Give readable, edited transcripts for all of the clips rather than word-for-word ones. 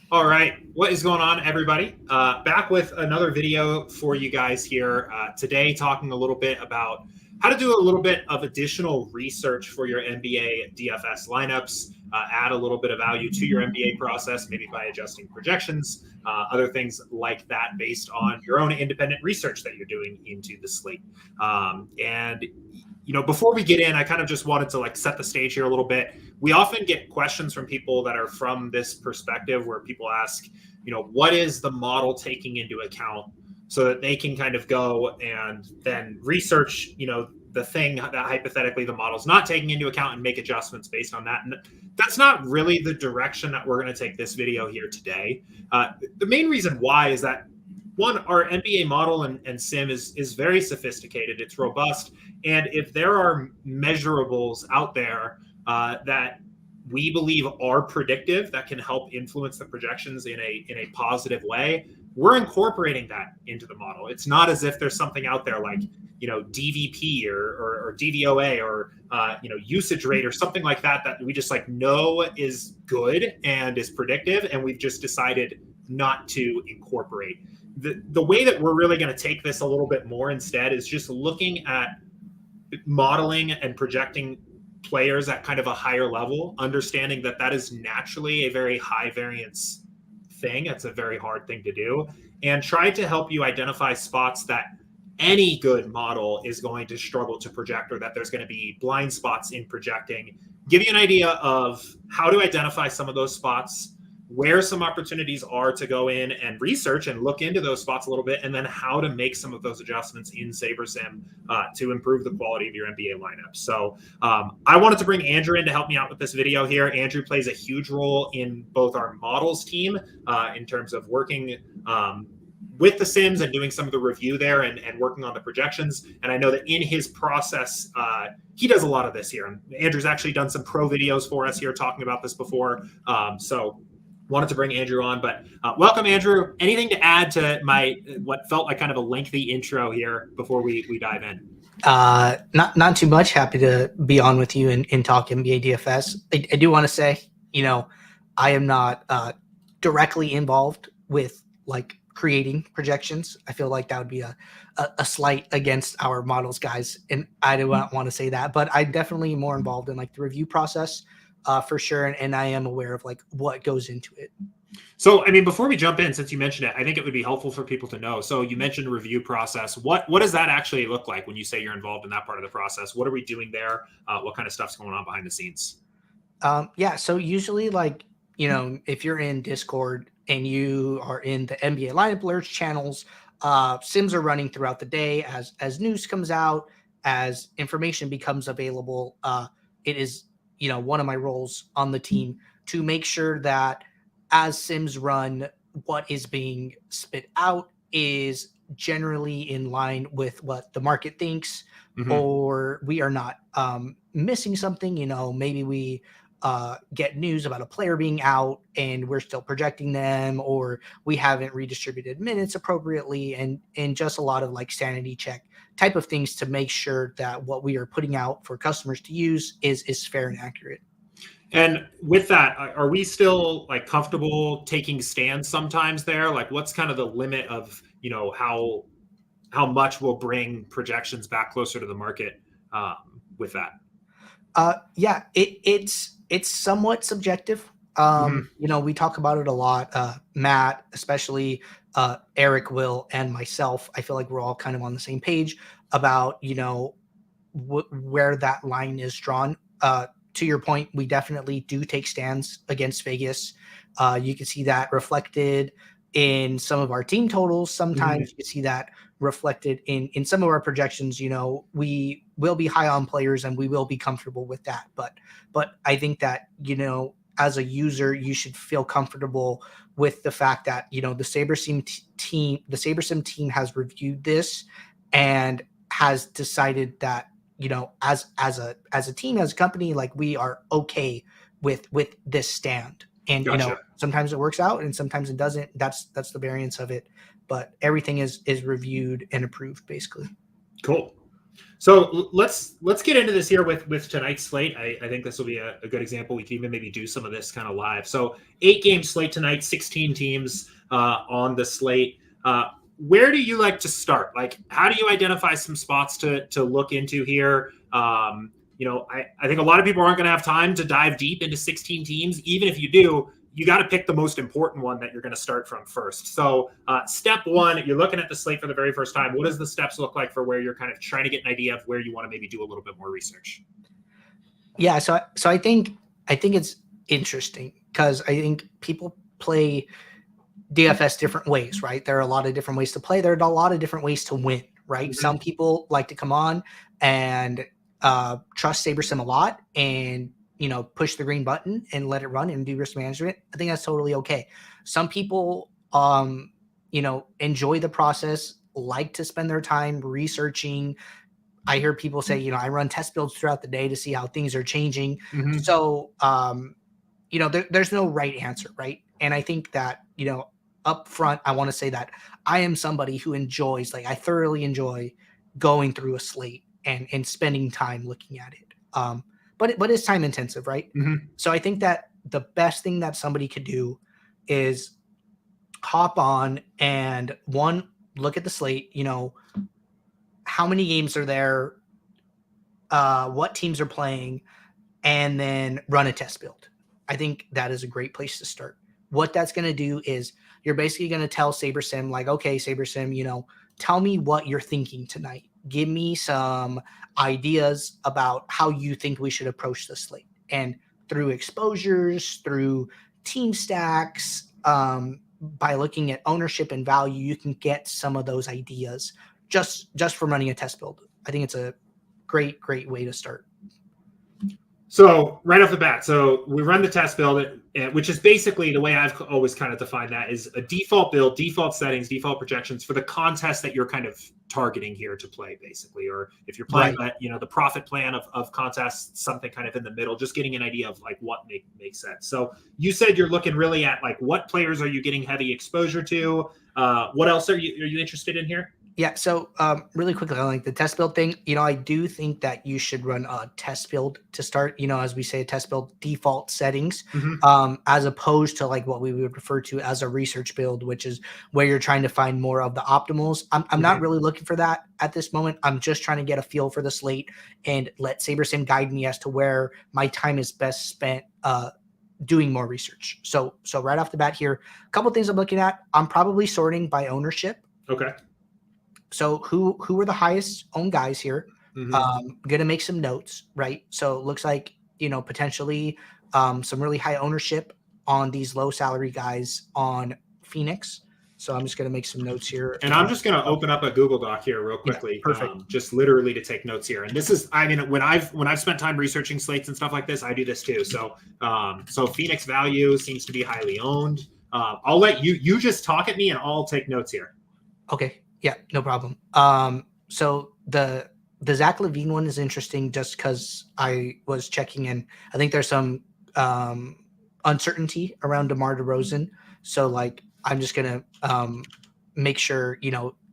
All right, what is going on, everybody? Back with another video for you guys here today, talking a little bit about how to do a little bit of additional research for your NBA DFS lineups, add a little bit of value to your NBA process, maybe by adjusting projections, other things like that based on your own independent research that you're doing into the slate. And before we get in, I kind of just wanted to set the stage here a little bit. We often get questions from people that are from this perspective where people ask, what is the model taking into account, so that they can kind of go and then research, the thing that hypothetically the model's not taking into account and make adjustments based on that. And that's not really the direction that we're going to take this video here today. The main reason why is that, one, our NBA model and sim is very sophisticated. It's robust. And if there are measurables out there that we believe are predictive, that can help influence the projections in a positive way, we're incorporating that into the model. It's not as if there's something out there like, DVP or DVOA or, usage rate or something like that we just know is good and is predictive, and we've just decided not to incorporate. The way that we're really going to take this a little bit more instead is just looking at modeling and projecting players at kind of a higher level, understanding that is naturally a very high variance thing. It's a very hard thing to do, and try to help you identify spots that any good model is going to struggle to project, or that there's going to be blind spots in projecting. Give you an idea of how to identify some of those spots, where some opportunities are to go in and research and look into those spots a little bit, and then how to make some of those adjustments in SaberSim to improve the quality of your NBA lineup. So I wanted to bring Andrew in to help me out with this video here. Andrew plays a huge role in both our models team in terms of working with the sims and doing some of the review there and working on the projections. And I know that in his process, he does a lot of this here. And Andrew's actually done some pro videos for us here talking about this before. So wanted to bring Andrew on, but welcome, Andrew. Anything to add to what felt like kind of a lengthy intro here before we dive in? Not too much. Happy to be on with you and talk NBA DFS. I do want to say, I am not directly involved with creating projections. I feel like that would be a slight against our models guys, and I do not want to say that, but I'm definitely more involved in the review process. For sure. And I am aware of what goes into it. So, before we jump in, since you mentioned it, I think it would be helpful for people to know. So you mentioned review process. What does that actually look like when you say you're involved in that part of the process? What are we doing there? What kind of stuff's going on behind the scenes? Yeah. So usually if you're in Discord and you are in the NBA lineup alerts channels, sims are running throughout the day as news comes out, as information becomes available. It is, one of my roles on the team to make sure that as sims run, what is being spit out is generally in line with what the market thinks, or we are not missing something. Maybe we get news about a player being out and we're still projecting them, or we haven't redistributed minutes appropriately, and just a lot of sanity check type of things to make sure that what we are putting out for customers to use is fair and accurate. And with that, are we still comfortable taking stands sometimes there? What's kind of the limit of, how much we'll bring projections back closer to the market with that? Yeah, it's somewhat subjective. We talk about it a lot. Matt, especially Eric, Will, and myself, I feel like we're all kind of on the same page about, where that line is drawn. To your point, we definitely do take stands against Vegas. You can see that reflected in some of our team totals. Sometimes you can see that reflected in some of our projections. We will be high on players and we will be comfortable with that. But I think that, as a user, you should feel comfortable with the fact that, the SaberSim team has reviewed this and has decided that, as a team, as a company, we are okay with this stand. And, Gotcha. Sometimes it works out and sometimes it doesn't. That's the variance of it. But everything is reviewed and approved, basically. Cool. So let's get into this here with tonight's slate. I think this will be a good example. We can even maybe do some of this kind of live. So 8-game slate tonight, 16 teams on the slate. Where do you like to start? Like, how do you identify some spots to look into here? I think a lot of people aren't going to have time to dive deep into 16 teams. Even if you do, you got to pick the most important one that you're going to start from first. So step one, you're looking at the slate for the very first time. What does the steps look like for where you're kind of trying to get an idea of where you want to maybe do a little bit more research? Yeah, so I think it's interesting because I think people play DFS different ways, right? There are a lot of different ways to play. There are a lot of different ways to win, right? Mm-hmm. Some people like to come on and trust SaberSim a lot and push the green button and let it run and do risk management. I think that's totally okay. Some people enjoy the process, like to spend their time researching. I hear people say, I run test builds throughout the day to see how things are changing. Mm-hmm. So there's no right answer, right? And I think that up front, I want to say that I am somebody who enjoys, I thoroughly enjoy going through a slate and spending time looking at it. But it's time intensive, right? Mm-hmm. So I think that the best thing that somebody could do is hop on and look at the slate, how many games are there, what teams are playing, and then run a test build. I think that is a great place to start. What that's going to do is you're basically going to tell SaberSim, like, okay, SaberSim, tell me what you're thinking tonight. Give me some ideas about how you think we should approach the slate. And through exposures, through team stacks, by looking at ownership and value, you can get some of those ideas just from running a test build. I think it's a great way to start. So right off the bat, so we run the test build, which is basically the way I've always kind of defined that is a default build, default settings, default projections for the contest that you're kind of targeting here to play, basically. Or if you're playing Right. the profit plan of contests, something kind of in the middle, just getting an idea of like what makes sense. So you said you're looking really at like what players are you getting heavy exposure to? What else are you interested in here? Yeah, so really quickly on like the test build thing, I do think that you should run a test build to start, as we say, a test build default settings, as opposed to like what we would refer to as a research build, which is where you're trying to find more of the optimals. I'm not really looking for that at this moment. I'm just trying to get a feel for the slate and let SaberSim guide me as to where my time is best spent doing more research. So right off the bat here, a couple things I'm looking at. I'm probably sorting by ownership. Okay. So who are the highest owned guys here? Going to make some notes, right? So it looks like, potentially some really high ownership on these low salary guys on Phoenix. So I'm just going to make some notes here. And I'm just going to open up a Google Doc here real quickly. Yeah, perfect. Just literally to take notes here. And this is, when I've spent time researching slates and stuff like this, I do this too. So Phoenix value seems to be highly owned. I'll let you just talk at me and I'll take notes here. Okay. Yeah, no problem. So the Zach Levine one is interesting just because I was checking in. I think there's some uncertainty around DeMar DeRozan. So like, I'm just going to make sure,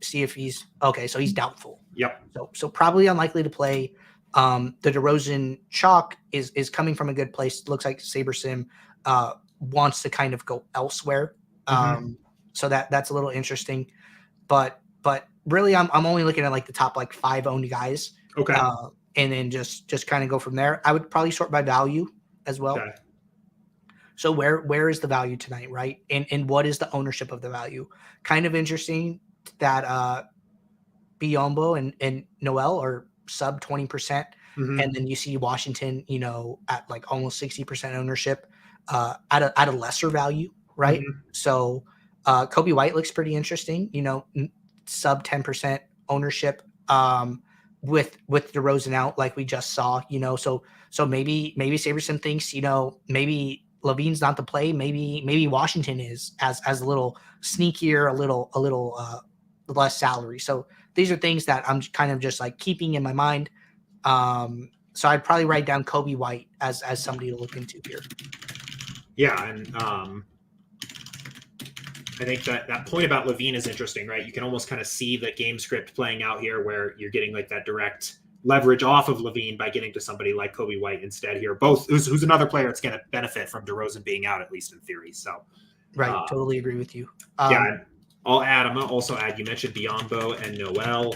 see if he's okay. So he's doubtful. Yep. So probably unlikely to play. The DeRozan chalk is coming from a good place. It looks like SaberSim wants to kind of go elsewhere. So that's a little interesting, but really I'm only looking at like the top like 5 owned guys. Okay. And then just kind of go from there. I would probably sort by value as well. Okay. So where is the value tonight, right? And what is the ownership of the value? Kind of interesting that Biyombo and Noel are sub 20%. And then you see Washington, at like almost 60% ownership at a lesser value, right? So Kobe White looks pretty interesting, sub 10% ownership with DeRozan out like we just saw, so maybe SaberSim thinks, maybe Levine's not the play, maybe Washington is as a little sneakier, a little less salary. So these are things that I'm kind of just like keeping in my mind. So I'd probably write down Kobe White as somebody to look into here. Yeah, and I think that point about Levine is interesting, right? You can almost kind of see the game script playing out here where you're getting like that direct leverage off of Levine by getting to somebody like Kobe White instead here, both who's another player that's going to benefit from DeRozan being out, at least in theory. So, right. Totally agree with you. Yeah, I'm going to also add, you mentioned Biyombo and Noel.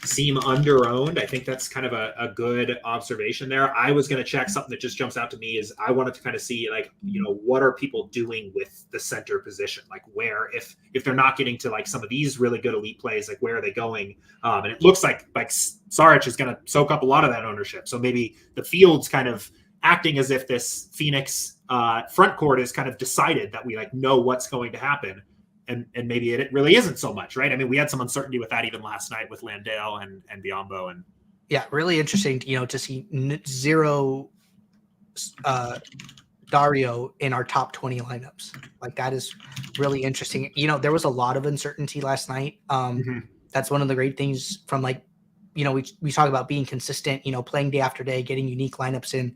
Seem under-owned. I think that's kind of a good observation there. I was going to check something that just jumps out to me is I wanted to kind of see like, what are people doing with the center position? Like where, if they're not getting to like some of these really good elite plays, like where are they going? And it looks like Saric is going to soak up a lot of that ownership. So maybe the field's kind of acting as if this Phoenix front court is kind of decided that we like know what's going to happen. And maybe it really isn't so much, right? I mean, we had some uncertainty with that even last night with Landale and Biyombo. And yeah, really interesting, to see zero Dario in our top 20 lineups. Like that is really interesting. There was a lot of uncertainty last night. That's one of the great things from like, we talk about being consistent, playing day after day, getting unique lineups in.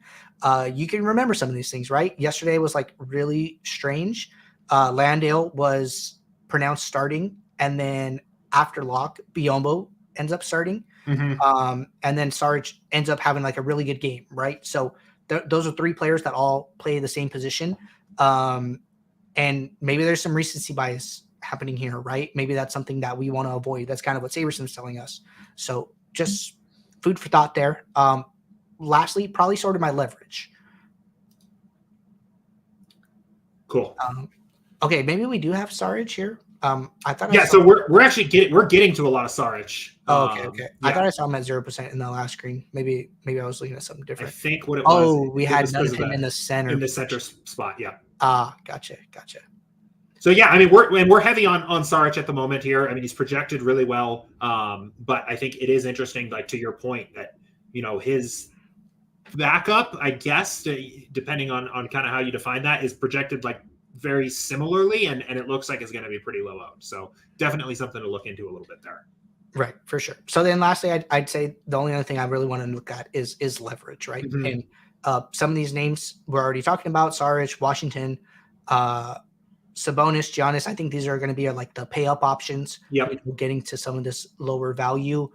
You can remember some of these things, right? Yesterday was like really strange. Landale was pronounced starting, and then after lock, Biyombo ends up starting, and then Saric ends up having like a really good game, right? So those are three players that all play the same position, and maybe there's some recency bias happening here, right? Maybe that's something that we want to avoid. That's kind of what SaberSim is telling us. So just food for thought there. Lastly, probably sorted my leverage. Cool. Okay, maybe we do have Saric here. I thought. Yeah, so we're actually getting to a lot of Saric. Oh, okay. Yeah. I thought I saw him at 0% in the last screen. Maybe I was looking at something different. I think what it was. Oh, we had none of him in the center. In the center spot, yeah. Gotcha. So yeah, I mean we're heavy on Saric at the moment here. I mean he's projected really well, but I think it is interesting, like to your point, that his backup, I guess, depending on kind of how you define that, is projected like very similarly, and it looks like it's going to be pretty low owned. So definitely something to look into a little bit there. Right, for sure. So then lastly, I'd say the only other thing I really want to look at is leverage, right? And some of these names we're already talking about: Saric, Washington, Sabonis, Giannis. I think these are going to be like the pay up options. Yep. Getting to some of this lower value.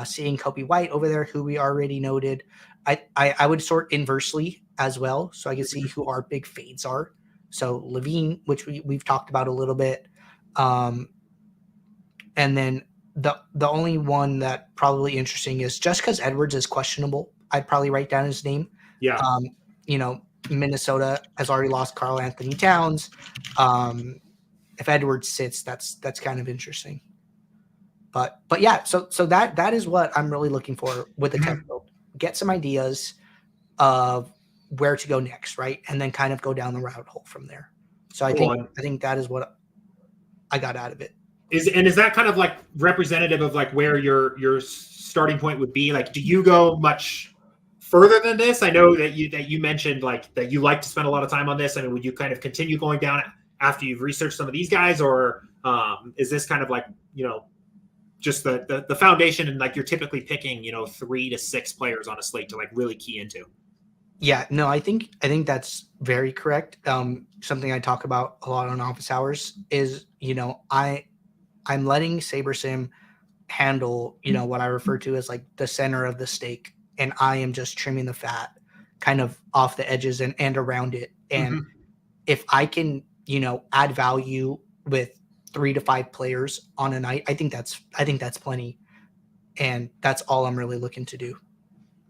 Seeing Kobe White over there, who we already noted. I would sort inversely as well, so I can see who our big fades are. So Levine, which we've talked about a little bit, and then the only one that probably interesting is just because Edwards is questionable, I'd probably write down his name. Yeah. Minnesota has already lost Karl Anthony Towns. If Edwards sits, that's kind of interesting. But yeah, so that is what I'm really looking for with the tech build. Get some ideas of where to go next, right? And then kind of go down the rabbit hole from there. So I think that is what I got out of it. Is that kind of like representative of like where your starting point would be? Like, do you go much further than this? I know that you mentioned like that you like to spend a lot of time on this. I mean, would you kind of continue going down after you've researched some of these guys, or is this kind of like just the foundation, and like you're typically picking 3 to 6 players on a slate to like really key into? Yeah, no, I think that's very correct. Something I talk about a lot on office hours is, I'm letting SaberSim handle, what I refer to as like the center of the steak, and I am just trimming the fat kind of off the edges and around it. And if I can, add value with 3 to 5 players on a night, I think that's plenty. And that's all I'm really looking to do.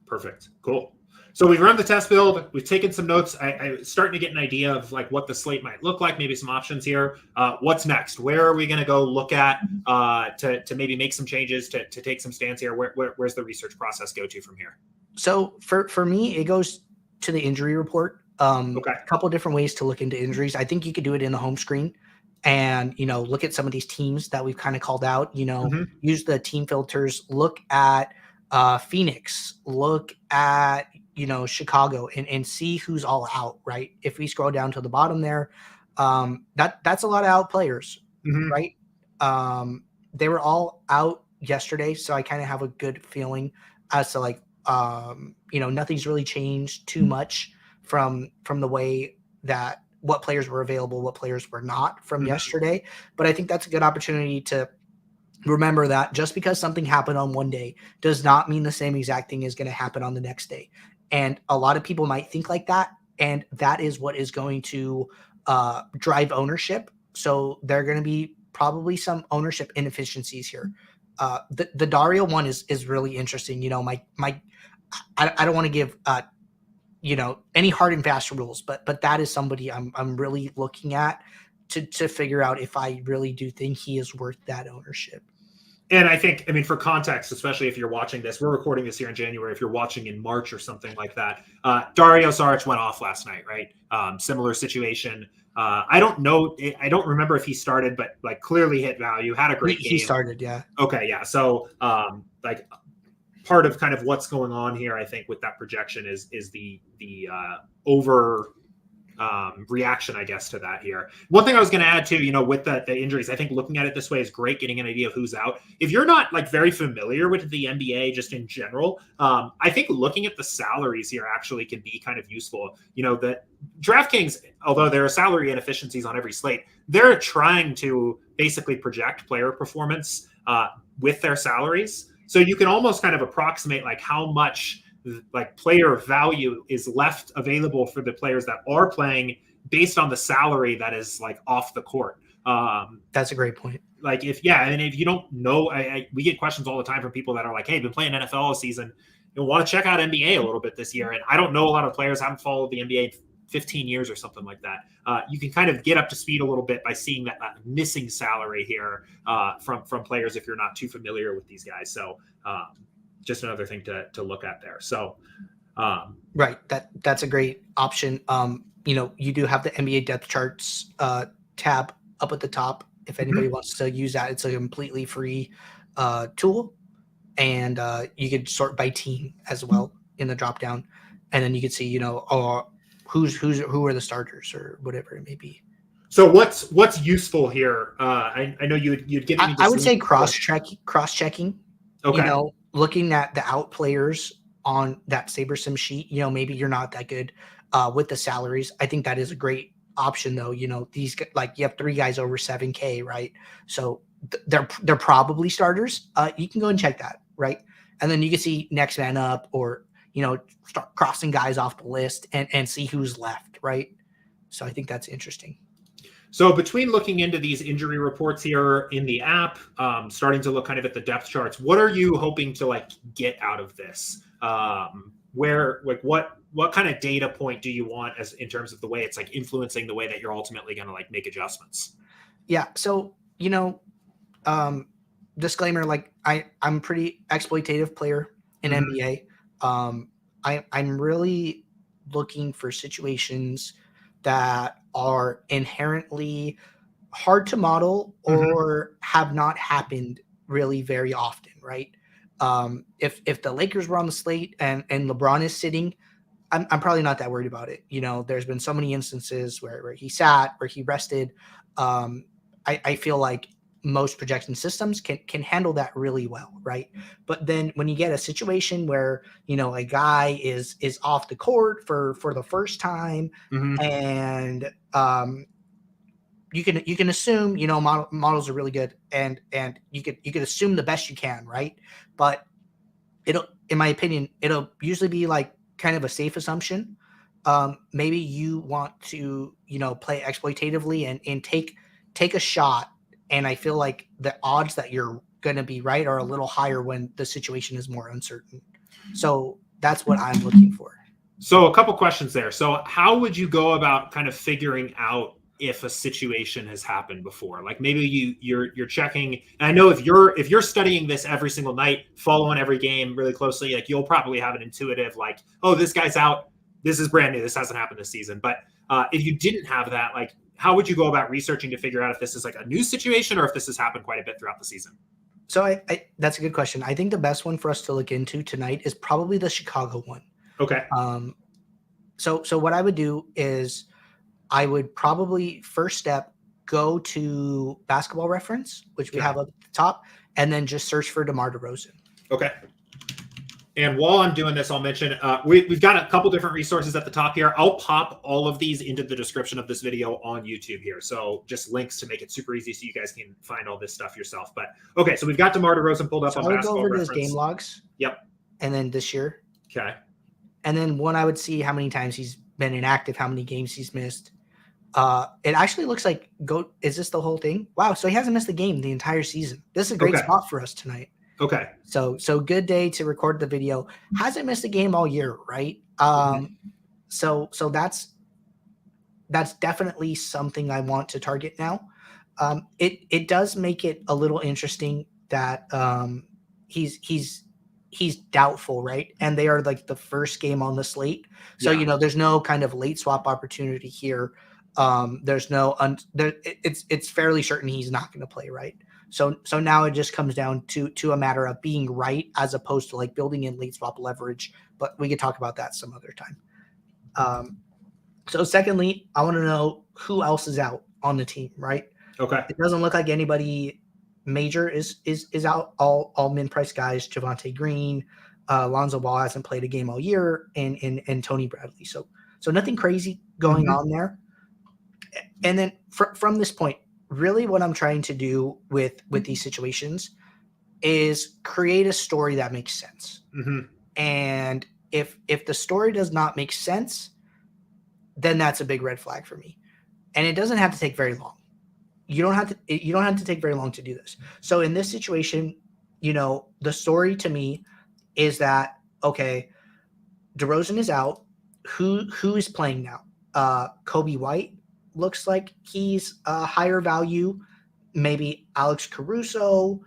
Perfect. Cool. So we've run the test build. We've taken some notes. I'm starting to get an idea of like what the slate might look like, maybe some options here. What's next? Where are we going to go look at to maybe make some changes, to take some stands here? Where's the research process go to from here? So for me, it goes to the injury report. A couple different ways to look into injuries. I think you could do it in the home screen and, look at some of these teams that we've kind of called out, use the team filters, look at Phoenix, look at, Chicago and see who's all out, right? If we scroll down to the bottom there, that's a lot of out players, right? They were all out yesterday. So I kind of have a good feeling as to like, nothing's really changed too much from the way that what players were available, what players were not from yesterday. But I think that's a good opportunity to remember that just because something happened on one day does not mean the same exact thing is going to happen on the next day. And a lot of people might think like that. And that is what is going to drive ownership. So there are going to be probably some ownership inefficiencies here. The Dario one is really interesting. You know, I don't want to give any hard and fast rules, but that is somebody I'm really looking at to figure out if I really do think he is worth that ownership. And I think, I mean, for context, especially if you're watching this, we're recording this here in January. If you're watching in March or something like that, Dario Saric went off last night, right? Similar situation. I don't know. I don't remember if he started, but like clearly hit value, had a great game. He started, yeah. Okay, yeah. So like part of kind of what's going on here, I think, with that projection is the over reaction, I guess, to that here. One thing I was going to add too, with the injuries, I think looking at it this way is great, getting an idea of who's out. If you're not like very familiar with the NBA just in general, I think looking at the salaries here actually can be kind of useful. The DraftKings, although there are salary inefficiencies on every slate, they're trying to basically project player performance with their salaries. So you can almost kind of approximate like how much like player value is left available for the players that are playing based on the salary that is like off the court. That's a great point. Like if you don't know, we get questions all the time from people that are like, hey, been playing NFL all season. You'll want to check out NBA a little bit this year. And I don't know a lot of players, haven't followed the NBA 15 years or something like that. You can kind of get up to speed a little bit by seeing that missing salary here from players if you're not too familiar with these guys. So just another thing to look at there. So right, that's a great option. You do have the NBA depth charts tab up at the top. If anybody wants to use that, it's a completely free tool, and you could sort by team as well in the drop down, and then you could see who are the starters or whatever it may be. So what's useful here? I know you'd give me. I would say cross checking. Okay. Looking at the out players on that SaberSim sheet, maybe you're not that good with the salaries. I think that is a great option though. These, like, you have 3 guys over 7K, right? So they're probably starters. You can go and check that, right? And then you can see next man up, or start crossing guys off the list and see who's left, right? So I think that's interesting. So between looking into these injury reports here in the app, starting to look kind of at the depth charts, what are you hoping to like get out of this? What kind of data point do you want as in terms of the way it's like influencing the way that you're ultimately going to like make adjustments? Yeah. So, disclaimer, like I'm pretty exploitative player in NBA. I'm really looking for situations that are inherently hard to model or have not happened really very often, right? If the Lakers were on the slate and LeBron is sitting, I'm probably not that worried about it. There's been so many instances where he sat, where he rested. I feel like most projection systems can handle that really well, right? But then when you get a situation where a guy is off the court for the first time, and you can assume models are really good, and you can assume the best you can, right? But in my opinion, it'll usually be like kind of a safe assumption. Maybe you want to play exploitatively and take a shot. And I feel like the odds that you're going to be right are a little higher when the situation is more uncertain. So that's what I'm looking for. So a couple questions there. So how would you go about kind of figuring out if a situation has happened before? Like maybe you're checking. And I know if you're studying this every single night, following every game really closely, like you'll probably have an intuitive like, oh, this guy's out. This is brand new. This hasn't happened this season. But if you didn't have that, like, how would you go about researching to figure out if this is like a new situation or if this has happened quite a bit throughout the season? So I that's a good question. I think the best one for us to look into tonight is probably the Chicago one. Okay. So what I would do is I would probably first step go to Basketball Reference, which we have up at the top, and then just search for DeMar DeRozan. Okay. And while I'm doing this, I'll mention we've got a couple different resources at the top here. I'll pop all of these into the description of this video on YouTube here. So just links to make it super easy so you guys can find all this stuff yourself. But okay, so we've got DeMar DeRozan pulled up So on I would go Basketball over Reference. those game logs. Yep. And then this year. Okay. And then one, I would see how many times he's been inactive, how many games he's missed. It actually looks like is this the whole thing? Wow. So he hasn't missed a game the entire season. This is a great spot for us tonight. Okay. So good day to record the video. Hasn't missed a game all year, right? So that's definitely something I want to target now. It does make it a little interesting that he's doubtful, right? And they are like the first game on the slate. So there's no kind of late swap opportunity here. There's no it's fairly certain he's not going to play, right? So now it just comes down to a matter of being right as opposed to like building in late swap leverage. But we could talk about that some other time. So secondly, I want to know who else is out on the team, right? Okay. It doesn't look like anybody major is out. All min price guys, Javonte Green, Lonzo Ball hasn't played a game all year, and Tony Bradley. So nothing crazy going on there. And then from this point, really what I'm trying to do with these situations is create a story that makes sense. And if the story does not make sense, then that's a big red flag for me. And it doesn't have to take very long. You don't have to take very long to do this. So in this situation, the story to me is that, okay, DeRozan is out. Who is playing now? Kobe White looks like he's a higher value. Maybe Alex Caruso,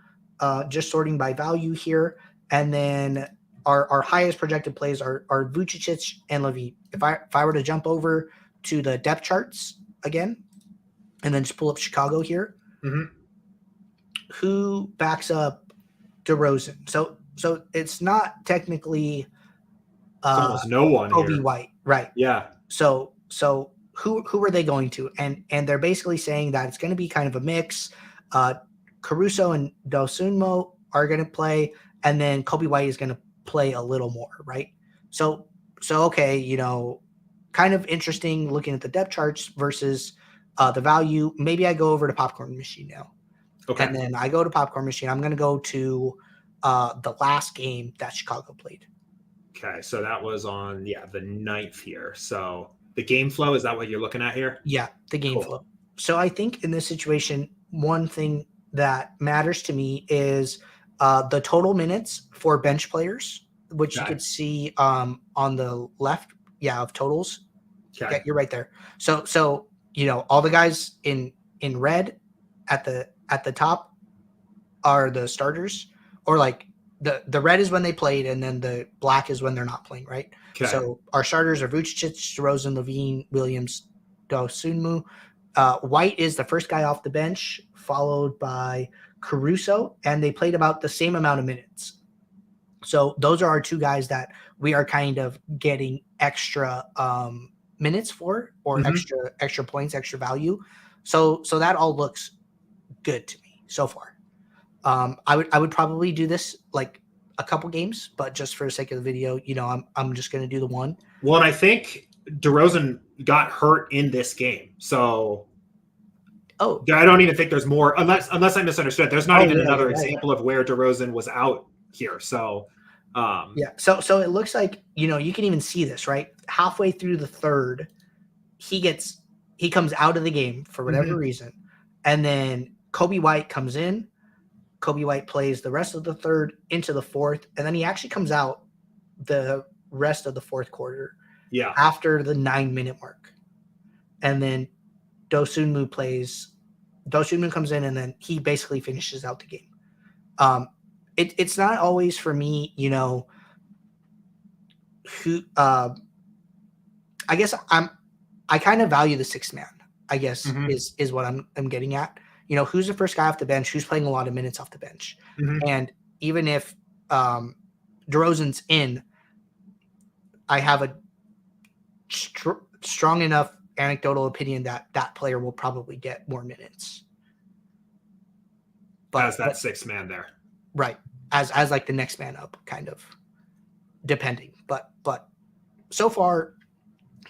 just sorting by value here. And then our highest projected plays are Vucevic and Levine. If I were to jump over to the depth charts again, and then just pull up Chicago here, who backs up DeRozan? So it's not technically almost no one Kobe here. White, right? Yeah. So who are they going to? And they're basically saying that it's going to be kind of a mix. Caruso and Dosunmu are going to play, and then Kobe White is going to play a little more, right? So okay, kind of interesting looking at the depth charts versus the value. Maybe I go over to Popcorn Machine now. Okay. And then I go to Popcorn Machine. I'm going to go to the last game that Chicago played. Okay, so that was on the 9th here. So the game flow, is that what you're looking at here? Yeah, the game flow. So I think in this situation, one thing that matters to me is the total minutes for bench players, which you could see on the left, of totals. Okay. Yeah, you're right there. So all the guys in red at the top are the starters, or like the red is when they played, and then the black is when they're not playing, right? Okay. So our starters are Vucevic, DeRozan, Levine, Williams, Dosunmu. White is the first guy off the bench, followed by Caruso, and they played about the same amount of minutes. So those are our two guys that we are kind of getting extra minutes for, or extra points, extra value. So that all looks good to me so far. I would probably do this like a couple games, but just for the sake of the video, I'm just going to do the one. Well, and I think DeRozan got hurt in this game, so I don't even think there's more, unless I misunderstood. There's not even another example of where DeRozan was out here. So so it looks like you can even see this right halfway through the third, he comes out of the game for whatever reason, and then Kobe White comes in. Kobe White plays the rest of the third into the fourth, and then he actually comes out the rest of the fourth quarter. Yeah. After the 9-minute mark. And then Dosunmu comes in, and then he basically finishes out the game. It's not always for me, who I guess I kind of value the sixth man, I guess is what I'm getting at. Who's the first guy off the bench, who's playing a lot of minutes off the bench. And even if DeRozan's in, I have a strong enough anecdotal opinion that that player will probably get more minutes. But as that sixth man there. Right. As like the next man up, kind of. depending. But so far,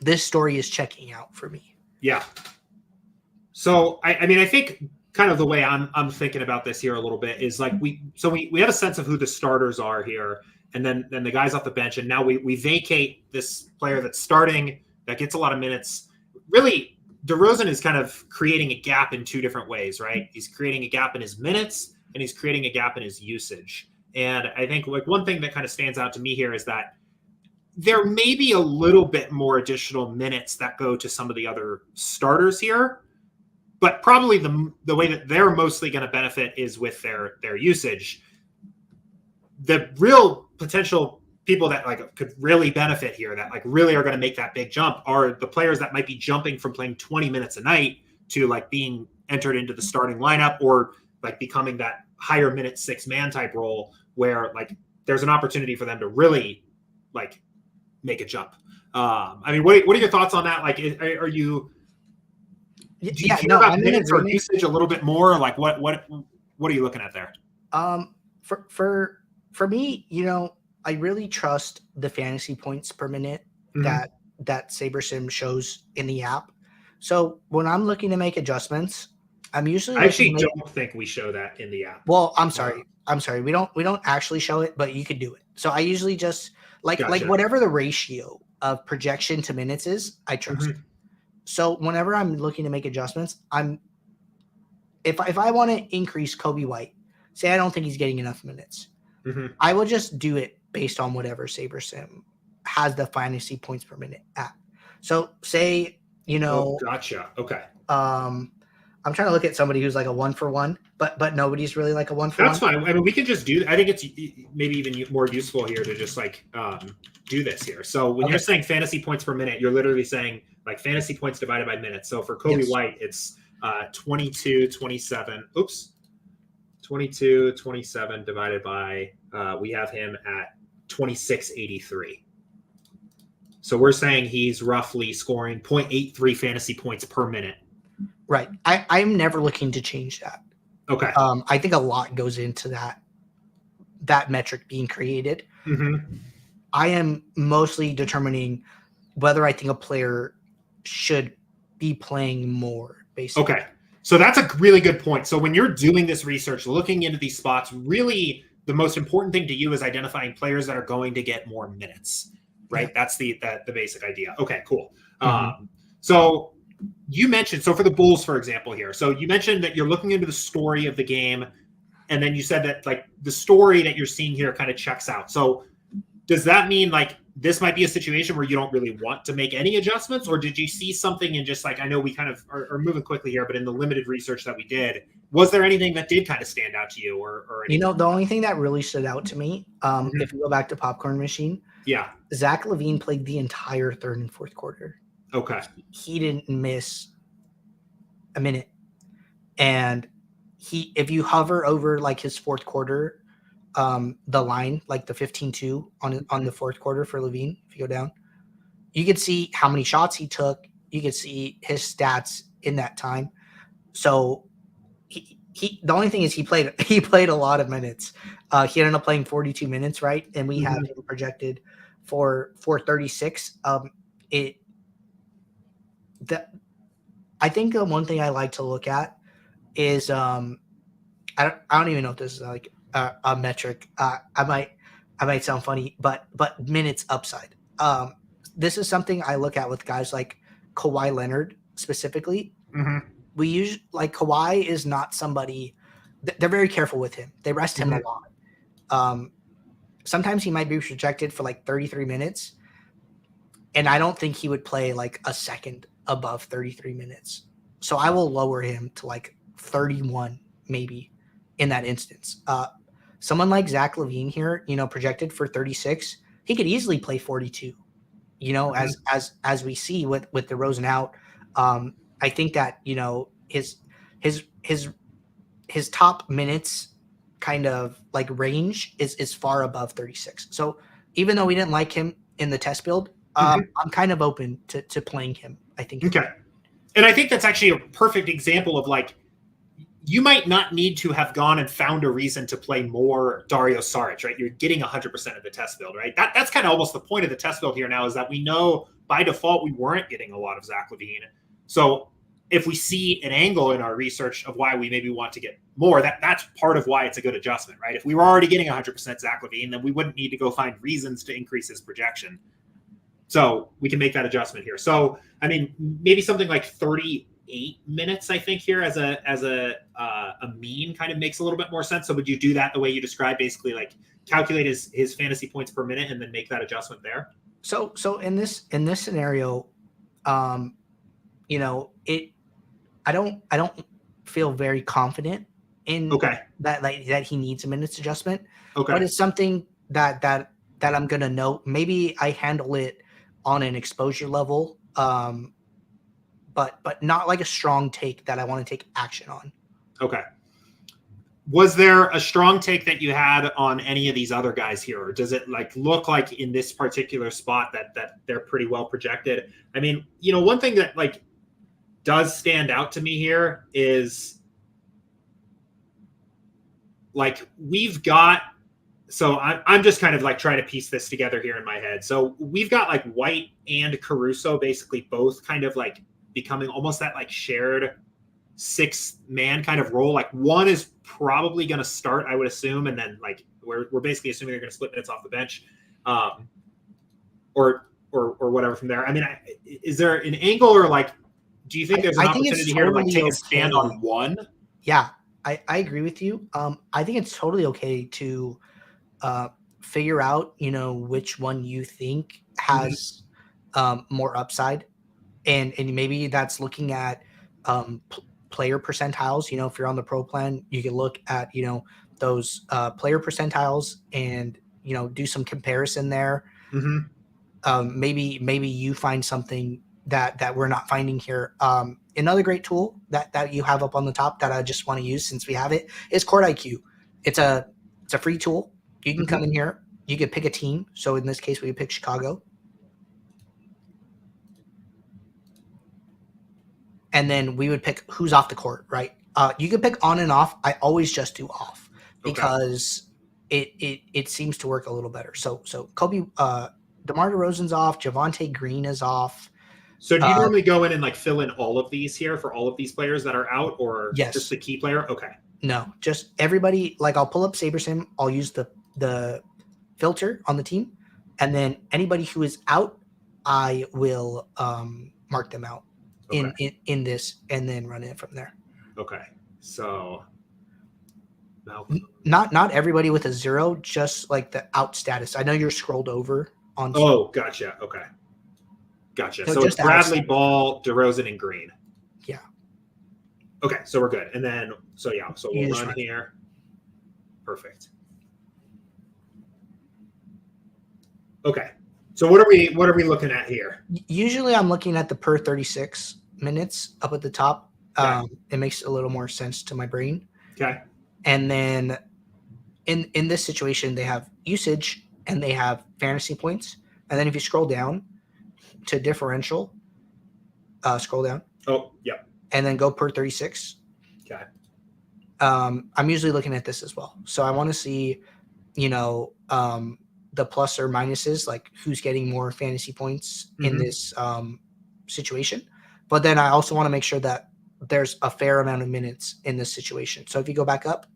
this story is checking out for me. Yeah. So I mean, I think kind of the way I'm thinking about this here a little bit is like we have a sense of who the starters are here, and then the guys off the bench, and now we vacate this player that's starting that gets a lot of minutes. Really, DeRozan is kind of creating a gap in two different ways, right? He's creating a gap in his minutes, and he's creating a gap in his usage. And I think like one thing that kind of stands out to me here is that there may be a little bit more additional minutes that go to some of the other starters here, but probably the way that they're mostly going to benefit is with their usage. The real potential people that like could really benefit here, that like really are going to make that big jump, are the players that might be jumping from playing 20 minutes a night to like being entered into the starting lineup, or like becoming that higher minute 6-man type role where like there's an opportunity for them to really like make a jump. I mean, what are your thoughts on that? Like, are you? Do you care about minutes or usage a little bit more? Like, what are you looking at there? For me, you know, I really trust the fantasy points per minute that SaberSim shows in the app. So when I'm looking to make adjustments, I'm usually I actually don't think we show that in the app. Well, I'm sorry. We don't actually show it, but you could do it. So I usually just like whatever the ratio of projection to minutes is, I trust. So whenever I'm looking to make adjustments, if I want to increase Kobe White, say I don't think he's getting enough minutes, I will just do it based on whatever SaberSim has the fantasy points per minute at. So say, you know, gotcha. Okay. I'm trying to look at somebody who's like a 1-for-1, but nobody's really like a 1-for-1. That's fine. I mean, we can just do. I think it's maybe even more useful here to just like do this here. So when you're saying fantasy points per minute, you're literally saying like fantasy points divided by minutes. So for Kobe White, it's 22.27. Oops, 22.27 divided by we have him at 26.83. So we're saying he's roughly scoring 0.83 fantasy points per minute. Right. I'm never looking to change that. Okay. I think a lot goes into that metric being created. I am mostly determining whether I think a player should be playing more, basically. Okay. So that's a really good point. So when you're doing this research, looking into these spots, really the most important thing to you is identifying players that are going to get more minutes, right? Yeah. That's the basic idea. Okay, cool. So you mentioned, so for the Bulls, for example, here, so you mentioned that you're looking into the story of the game, and then you said that like the story that you're seeing here kind of checks out. So does that mean like this might be a situation where you don't really want to make any adjustments, or did you see something in just like, I know we kind of are moving quickly here, but in the limited research that we did, was there anything that did kind of stand out to you, or anything? You know, the only thing that really stood out to me, if you go back to Popcorn Machine, Zach Levine played the entire third and fourth quarter. Okay. He didn't miss a minute. And if you hover over like his fourth quarter, the line, like the 15-2 on the fourth quarter for Levine, if you go down, you could see how many shots he took. You could see his stats in that time. So he the only thing is he played a lot of minutes. He ended up playing 42 minutes, right? And we have him projected for 36. I think the one thing I like to look at is I don't even know if this is like a metric. I might sound funny, but minutes upside. This is something I look at with guys like Kawhi Leonard specifically. We use like Kawhi is not somebody. They're very careful with him. They rest him a lot. Sometimes he might be projected for like 33 minutes, and I don't think he would play like a second above 33 minutes. So I will lower him to like 31 maybe in that instance. Someone like Zach Levine here, you know, projected for 36, he could easily play 42, you know, as we see with DeRozan out. I think that, you know, his top minutes kind of like range is far above 36. So even though we didn't like him in the test build, I'm kind of open to playing him, I think. Okay. And I think that's actually a perfect example of like, you might not need to have gone and found a reason to play more Dario Saric, right? You're getting 100% of the test build, right? That's kind of almost the point of the test build here now, is that we know by default we weren't getting a lot of Zach Levine. So if we see an angle in our research of why we maybe want to get more, that's part of why it's a good adjustment, right? If we were already getting 100% Zach Levine, then we wouldn't need to go find reasons to increase his projection. So we can make that adjustment here. So, I mean, maybe something like 38 minutes, I think, here as a mean kind of makes a little bit more sense. So would you do that the way you described, basically like calculate his fantasy points per minute and then make that adjustment there? So in this scenario, you know, I don't feel very confident in that he needs a minutes adjustment. Okay. But it's something that I'm gonna note. Maybe I handle it on an exposure level, but not like a strong take that I want to take action on. Okay. Was there a strong take that you had on any of these other guys here, or does it like look like in this particular spot that they're pretty well projected? I mean, you know, one thing that like does stand out to me here is like we've got, so I'm just kind of like trying to piece this together here in my head. So we've got like White and Caruso basically both kind of like becoming almost that like shared 6-man kind of role. Like one is probably going to start, I would assume, and then like we're basically assuming they're going to split minutes off the bench, or whatever from there. I mean, is there an angle, or like, do you think there's an opportunity here to like take a stand on one? Yeah, I agree with you. I think it's totally okay to figure out, you know, which one you think has more upside, and maybe that's looking at player percentiles. You know, if you're on the pro plan, you can look at, you know, those player percentiles and, you know, do some comparison there. Maybe you find something that we're not finding here. Another great tool that you have up on the top that I just want to use since we have it is Court IQ. It's a free tool. You can come in here. You can pick a team. So in this case, we pick Chicago. And then we would pick who's off the court, right? You can pick on and off. I always just do off because it seems to work a little better. So Kobe, DeMar DeRozan's off. Javonte Green is off. So do you normally go in and like fill in all of these here for all of these players that are out, or just the key player? Okay. No, just everybody. Like I'll pull up SaberSim. I'll use the filter on the team, and then anybody who is out, I will mark them out in this, and then run it from there. Okay. So not everybody with a 0, just like the out status. I know you're scrolled over on. Oh, gotcha. Okay. Gotcha. So it's Bradley, Ball, DeRozan, and Green. Yeah. Okay, so we're good. And then, so we'll run here. Perfect. Okay. So what are we looking at here? Usually I'm looking at the per 36 minutes up at the top. It makes a little more sense to my brain. Okay. And then in this situation, they have usage and they have fantasy points. And then if you scroll down to differential, scroll down. Oh, yeah. And then go per 36. Okay. I'm usually looking at this as well. So I want to see, you know, the plus or minuses, like who's getting more fantasy points in this situation. But then I also want to make sure that there's a fair amount of minutes in this situation. So if you go back up,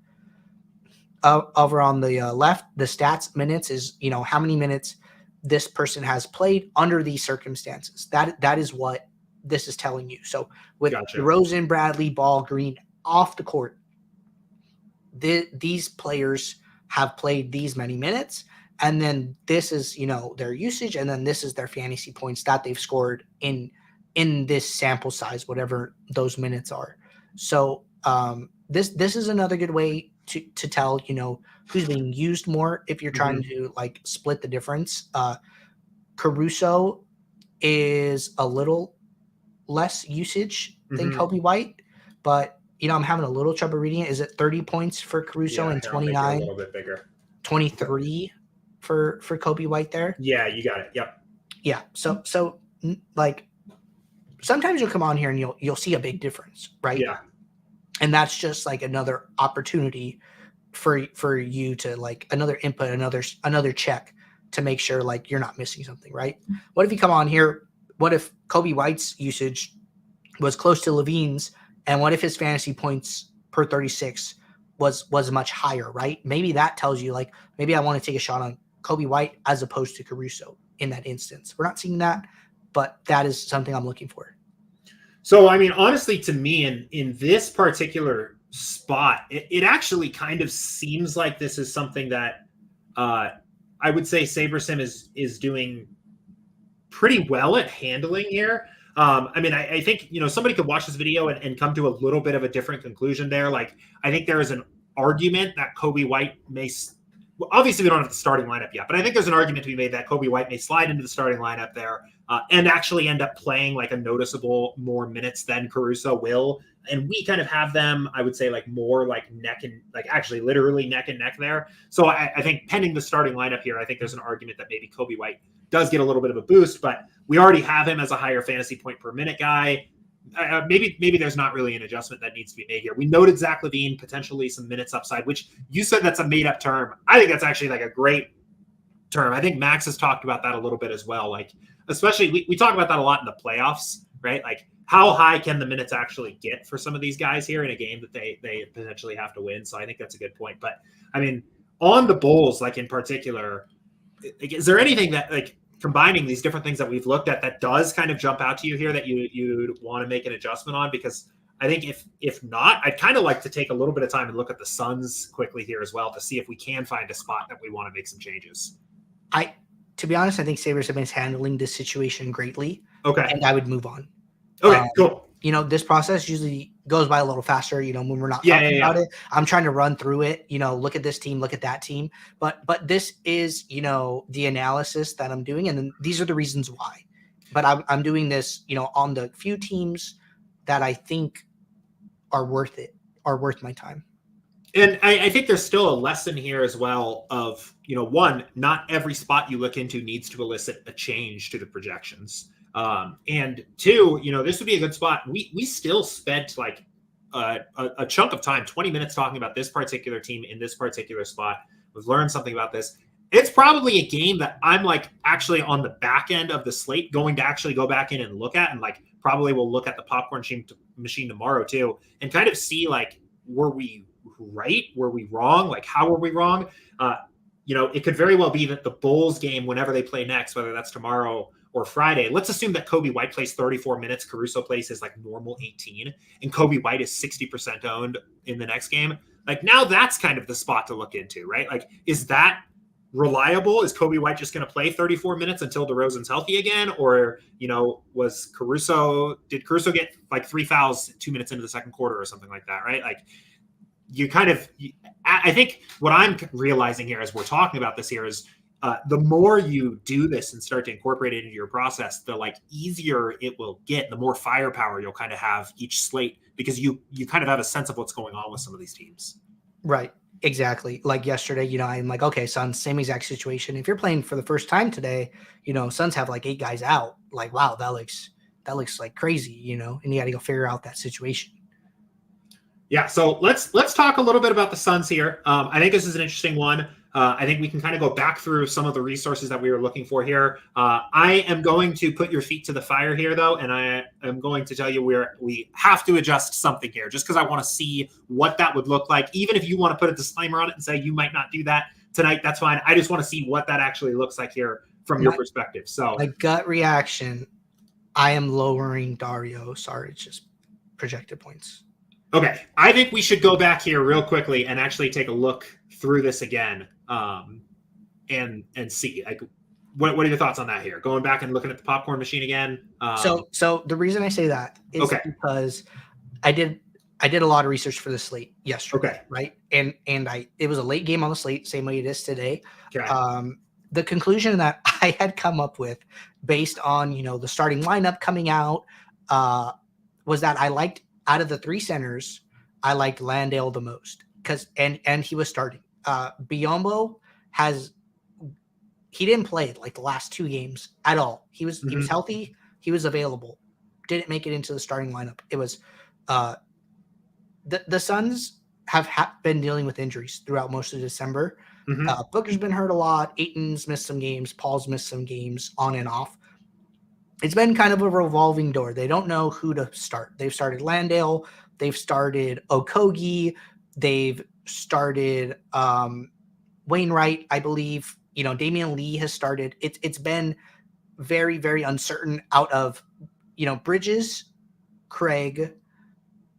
over on the left, the stats minutes is, you know, how many minutes this person has played under these circumstances. That is what this is telling you. So with DeRozan, Bradley, Ball, Green off the court, these players have played these many minutes, and then this is, you know, their usage, and then this is their fantasy points that they've scored in this sample size, whatever those minutes are. So this is another good way to tell, you know, who's being used more if you're trying to like split the difference. Caruso is a little less usage than Kobe White, but you know, I'm having a little trouble reading it. Is it 30 points for Caruso and 29? A little bit bigger. 23 for Kobe White there. Yeah, you got it. Yep. Yeah. So like sometimes you'll come on here and you'll see a big difference, right? Yeah. And that's just like another opportunity for you to like another input, another check to make sure like you're not missing something, right? What if you come on here? What if Kobe White's usage was close to Levine's, and what if his fantasy points per 36 was much higher, right? Maybe that tells you like maybe I want to take a shot on Kobe White as opposed to Caruso in that instance. We're not seeing that, but that is something I'm looking for. So, I mean, honestly, to me, in this particular spot, it actually kind of seems like this is something that I would say SaberSim is doing pretty well at handling here. I mean, I think, somebody could watch this video and come to a little bit of a different conclusion there. Like, I think there is an argument that Kobe White may well, obviously we don't have the starting lineup yet, but I think there's an argument to be made that Kobe White may slide into the starting lineup there and actually end up playing like a noticeable more minutes than Caruso will. And we kind of have them, I would say, like more like neck and like actually literally neck and neck there. So I think pending the starting lineup here, I think there's an argument that maybe Kobe White does get a little bit of a boost, but we already have him as a higher fantasy point per minute guy. Maybe there's not really an adjustment that needs to be made here. We noted Zach Levine, potentially some minutes upside, which you said that's a made up term. I think that's actually like a great term. I think Max has talked about that a little bit as well. Like, especially we talk about that a lot in the playoffs, right? Like how high can the minutes actually get for some of these guys here in a game that they potentially have to win? So I think that's a good point. But I mean, on the Bulls, like in particular, is there anything that like combining these different things that we've looked at that does kind of jump out to you here that you'd want to make an adjustment on? Because I think if not, I'd kind of like to take a little bit of time and look at the Suns quickly here as well to see if we can find a spot that we want to make some changes. To be honest, I think SaberSim is handling this situation greatly. Okay. And I would move on. Okay, cool. This process usually goes by a little faster, when we're not talking about it. I'm trying to run through it, look at this team, look at that team. But this is, the analysis that I'm doing. And then these are the reasons why. But I'm doing this, on the few teams that I think are worth my time. And I think there's still a lesson here as well of, one, not every spot you look into needs to elicit a change to the projections. And two, this would be a good spot. We still spent like a chunk of time, 20 minutes talking about this particular team in this particular spot. We've learned something about this. It's probably a game that I'm like actually on the back end of the slate going to actually go back in and look at, and like probably we'll look at the popcorn machine tomorrow too, and kind of see like, were we right? Were we wrong? Like, how were we wrong? It could very well be that the Bulls game, whenever they play next, whether that's tomorrow or Friday, let's assume that Kobe White plays 34 minutes, Caruso plays his like normal 18, and Kobe White is 60% owned in the next game. Like, now that's kind of the spot to look into, right? Like, is that reliable? Is Kobe White just going to play 34 minutes until DeRozan's healthy again? Or, did Caruso get like 3 fouls 2 minutes into the second quarter or something like that, right? Like, I think what I'm realizing here as we're talking about this here is the more you do this and start to incorporate it into your process, the like easier it will get, the more firepower you'll kind of have each slate, because you kind of have a sense of what's going on with some of these teams. Right. Exactly. Like yesterday, I'm like, okay, Suns, same exact situation. If you're playing for the first time today, Suns have like 8 guys out. Like, wow, that looks like crazy, and you got to go figure out that situation. Yeah, so let's talk a little bit about the Suns here. I think this is an interesting one. I think we can kind of go back through some of the resources that we were looking for here. I am going to put your feet to the fire here, though, and I am going to tell you we have to adjust something here just because I want to see what that would look like. Even if you want to put a disclaimer on it and say you might not do that tonight, that's fine. I just want to see what that actually looks like here from your perspective. So my gut reaction, I am lowering Dario Saric's projected points. Okay, I think we should go back here real quickly and actually take a look through this again, and see like what are your thoughts on that here? Going back and looking at the popcorn machine again. So the reason I say that is because I did a lot of research for the slate yesterday. Okay. Right, and it was a late game on the slate, same way it is today. Okay. The conclusion that I had come up with based on the starting lineup coming out was that I liked. Out of the 3 centers, I liked Landale the most because and he was starting. Biyombo he didn't play like the last 2 games at all. He was healthy, he was available, didn't make it into the starting lineup. It was the Suns have been dealing with injuries throughout most of December. Mhm. Booker's been hurt a lot. Ayton's missed some games. Paul's missed some games on and off. It's been kind of a revolving door. They don't know who to start. They've started Landale. They've started Okogie. They've started Wainwright, I believe. Damian Lee has started. It's been very, very uncertain out of, Bridges, Craig,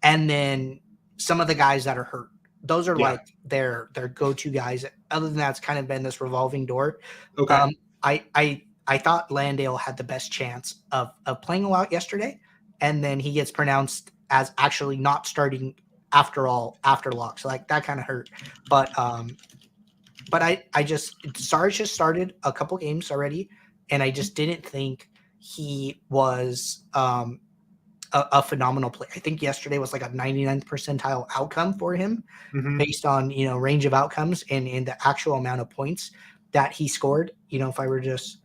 and then some of the guys that are hurt. Those are like their go-to guys. Other than that, it's kind of been this revolving door. Okay. I thought Landale had the best chance of playing a lot yesterday, and then he gets pronounced as actually not starting after lock. So like that kind of hurt. But I just Sarge just started a couple games already, and I just didn't think he was a phenomenal play. I think yesterday was like a 99th percentile outcome for him based on, range of outcomes and the actual amount of points that he scored. If I were just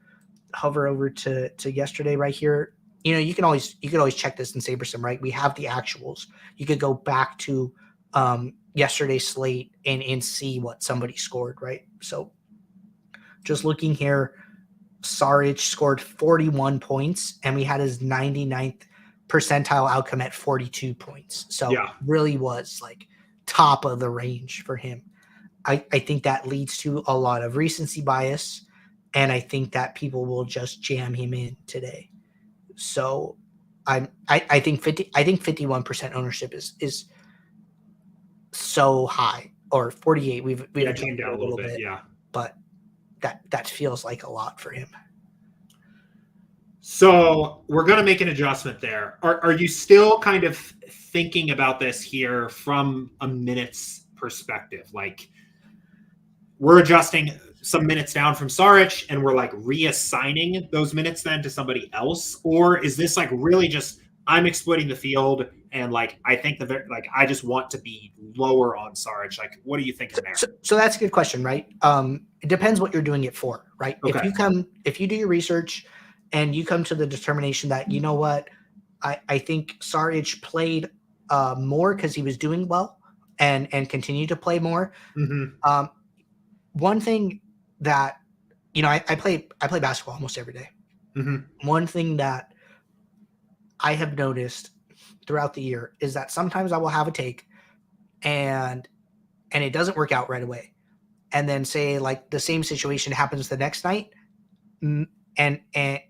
hover over to yesterday right here, you could always check this in SaberSim, right? We have the actuals. You could go back to yesterday's slate and see what somebody scored, right? So just looking here, Saric scored 41 points, and we had his 99th percentile outcome at 42 points. So really was like top of the range for him. I think that leads to a lot of recency bias, and I think that people will just jam him in today. So I think 51% ownership is so high, or 48. We've came down a little bit, but that feels like a lot for him. So we're going to make an adjustment there. Are you still kind of thinking about this here from a minutes perspective? Like, we're adjusting some minutes down from Saric and we're like reassigning those minutes then to somebody else? Or is this like really just, I'm exploiting the field and like, I think I just want to be lower on Saric. Like, what are you thinking there? So that's a good question, right? It depends what you're doing it for, right? Okay. If you do your research and you come to the determination that, you know what, I think Saric played more because he was doing well and continued to play more. Mm-hmm. One thing that, I play basketball almost every day. Mm-hmm. One thing that I have noticed throughout the year is that sometimes I will have a take and it doesn't work out right away. And then say like the same situation happens the next night. And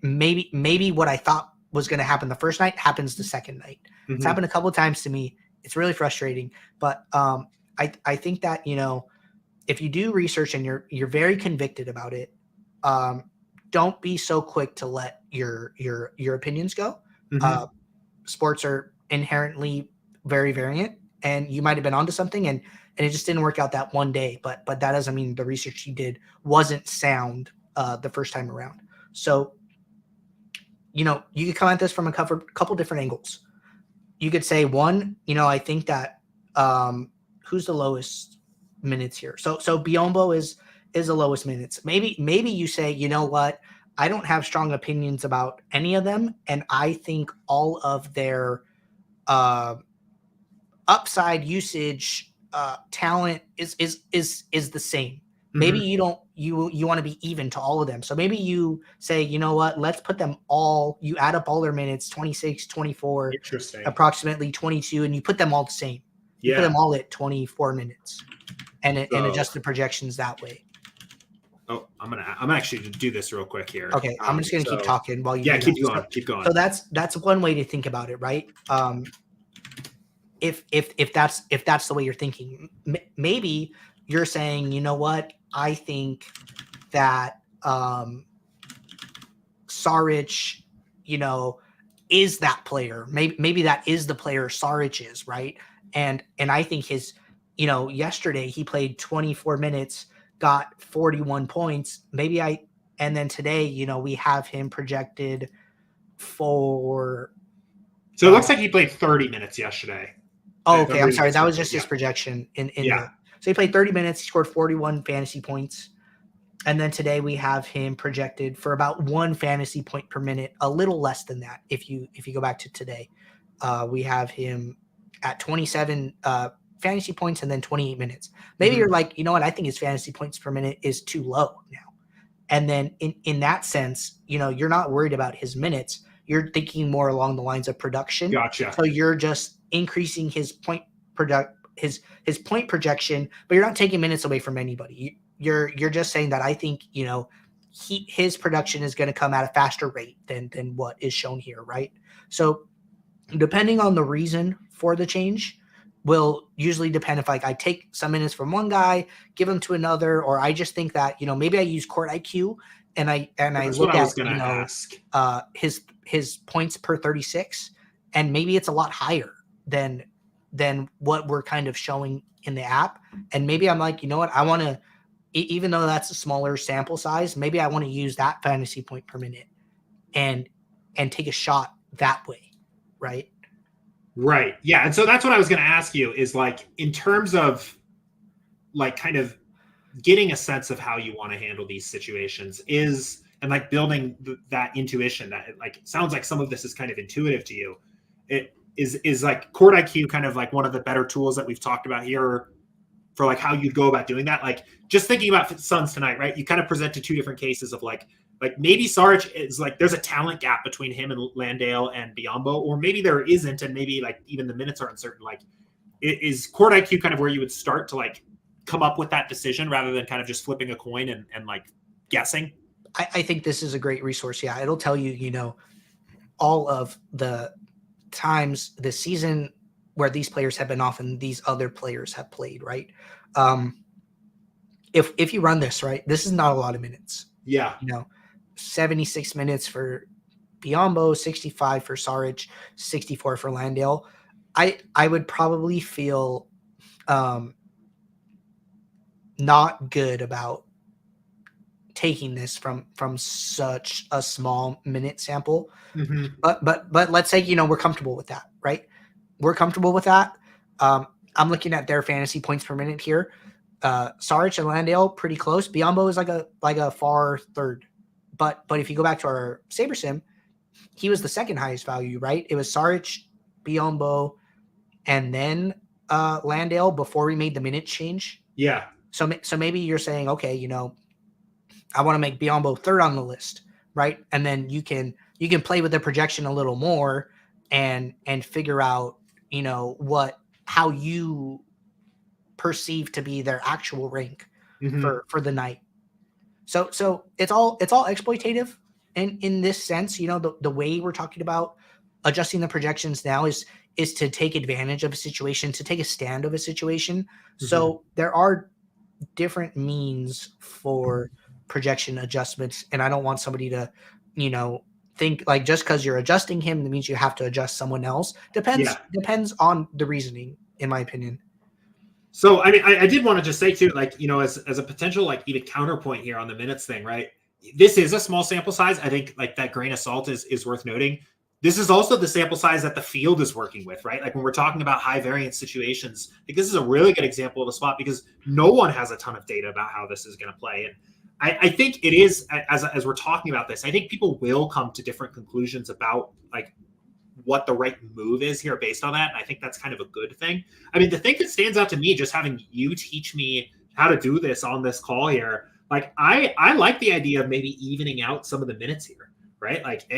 maybe what I thought was going to happen the first night happens the second night. Mm-hmm. It's happened a couple of times to me. It's really frustrating, but I think that, if you do research and you're very convicted about it, don't be so quick to let your opinions go. Mm-hmm. Sports are inherently very variant, and you might have been onto something and it just didn't work out that one day, but that doesn't mean the research you did wasn't sound the first time around. So, you could come at this from a couple different angles. You could say, one, I think that who's the lowest minutes here? So Biyombo is the lowest minutes. Maybe you say, you know what? I don't have strong opinions about any of them, and I think all of their upside usage talent is the same. Maybe you don't you want to be even to all of them. So maybe you say, you know what, let's put them all, you add up all their minutes, 26, 24, approximately 22, and you put them all the same. You put them all at 24 minutes and adjust the projections that way. Oh, I'm actually going to do this real quick here. Okay, I'm just going to keep talking while you keep going. So that's one way to think about it, right? If that's the way you're thinking, maybe you're saying, you know what, I think that Saric, is that player. Maybe that is the player Saric is, right? And I think his, yesterday he played 24 minutes, got 41 points. And then today, we have him projected for. So it looks like he played 30 minutes yesterday. Oh, okay. I'm sorry. That was just his projection so he played 30 minutes. He scored 41 fantasy points. And then today we have him projected for about 1 fantasy point per minute, a little less than that. If you go back to today, we have him at 27 fantasy points and then 28 minutes. Maybe you're like, you know what? I think his fantasy points per minute is too low now. And then in that sense, you're not worried about his minutes. You're thinking more along the lines of production. Gotcha. So you're just increasing his point his point projection, but you're not taking minutes away from anybody. You're just saying that I think, his production is going to come at a faster rate than what is shown here, right? So depending on the reason for the change will usually depend if I take some minutes from one guy, give them to another, or I just think that, maybe I use court IQ and I look at his points per 36, and maybe it's a lot higher than what we're kind of showing in the app. And maybe I'm like, you know what, I want to, even though that's a smaller sample size, maybe I want to use that fantasy point per minute and take a shot that way. Right. Right. Yeah. And so that's what I was going to ask you is like, in terms of like kind of getting a sense of how you want to handle these situations and like building that intuition that it sounds like some of this is kind of intuitive to you. It is like court IQ kind of like one of the better tools that we've talked about here for like how you'd go about doing that. Like just thinking about Suns tonight, right? You kind of presented two different cases of like maybe Sarge is like, there's a talent gap between him and Landale and Biyombo, or maybe there isn't. And maybe like even the minutes are uncertain. Like is court IQ kind of where you would start to like come up with that decision rather than kind of just flipping a coin and like guessing? I think this is a great resource. Yeah. It'll tell you, all of the times this season where these players have been off and these other players have played, right? If you run this, right, this is not a lot of minutes. Yeah. 76 minutes for Biyombo, 65 for Saric, 64 for Landale. I would probably feel not good about taking this from such a small minute sample. Mm-hmm. But let's say, we're comfortable with that, right? We're comfortable with that. I'm looking at their fantasy points per minute here. Saric and Landale pretty close. Biyombo is like a far third. But if you go back to our SaberSim, he was the second highest value, right? It was Saric, Biyombo, and then Landale before we made the minute change. Yeah. So maybe you're saying, okay, I want to make Biyombo third on the list, right? And then you can play with the projection a little more and figure out, how you perceive to be their actual rank for the night. So it's all exploitative in this sense. The way we're talking about adjusting the projections now is to take advantage of a situation, to take a stand of a situation. So there are different means for projection adjustments, and I don't want somebody to, think like just because you're adjusting him, that means you have to adjust someone else. Depends on the reasoning, in my opinion. So, I mean, I did want to just say too, like, as a potential, like even counterpoint here on the minutes thing, right? This is a small sample size. I think like that grain of salt is worth noting. This is also the sample size that the field is working with, right? Like when we're talking about high variance situations, like this is a really good example of a spot because no one has a ton of data about how this is going to play. And I think it is, as we're talking about this, I think people will come to different conclusions about like what the right move is here based on that. And I think that's kind of a good thing. I mean, the thing that stands out to me, just having you teach me how to do this on this call here, like I like the idea of maybe evening out some of the minutes here, right? Like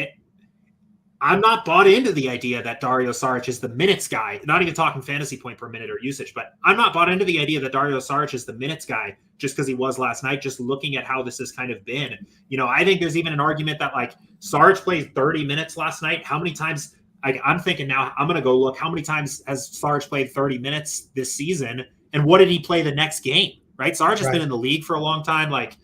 I'm not bought into the idea that Dario Saric is the minutes guy, not even talking fantasy point per minute or usage, but I'm not bought into the idea that Dario Saric is the minutes guy just because he was last night, just looking at how this has kind of been. I think there's even an argument that like Saric played 30 minutes last night. How many times I'm thinking now I'm going to go look, how many times has Saric played 30 minutes this season? And what did he play the next game? Right. Saric has been in the league for a long time. Like,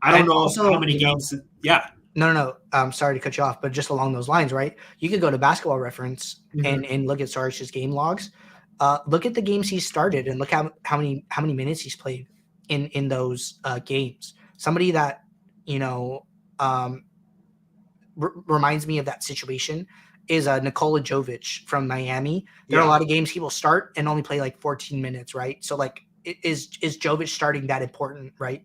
I don't know also, how many games. Yeah. No. I'm sorry to cut you off, but just along those lines, right? You could go to Basketball Reference and look at Saric's game logs. Look at the games he's started and look how many minutes he's played in those games. Somebody that reminds me of that situation is Nikola Jovic from Miami. There are a lot of games he will start and only play like 14 minutes, right? So like, is Jovic starting that important, right?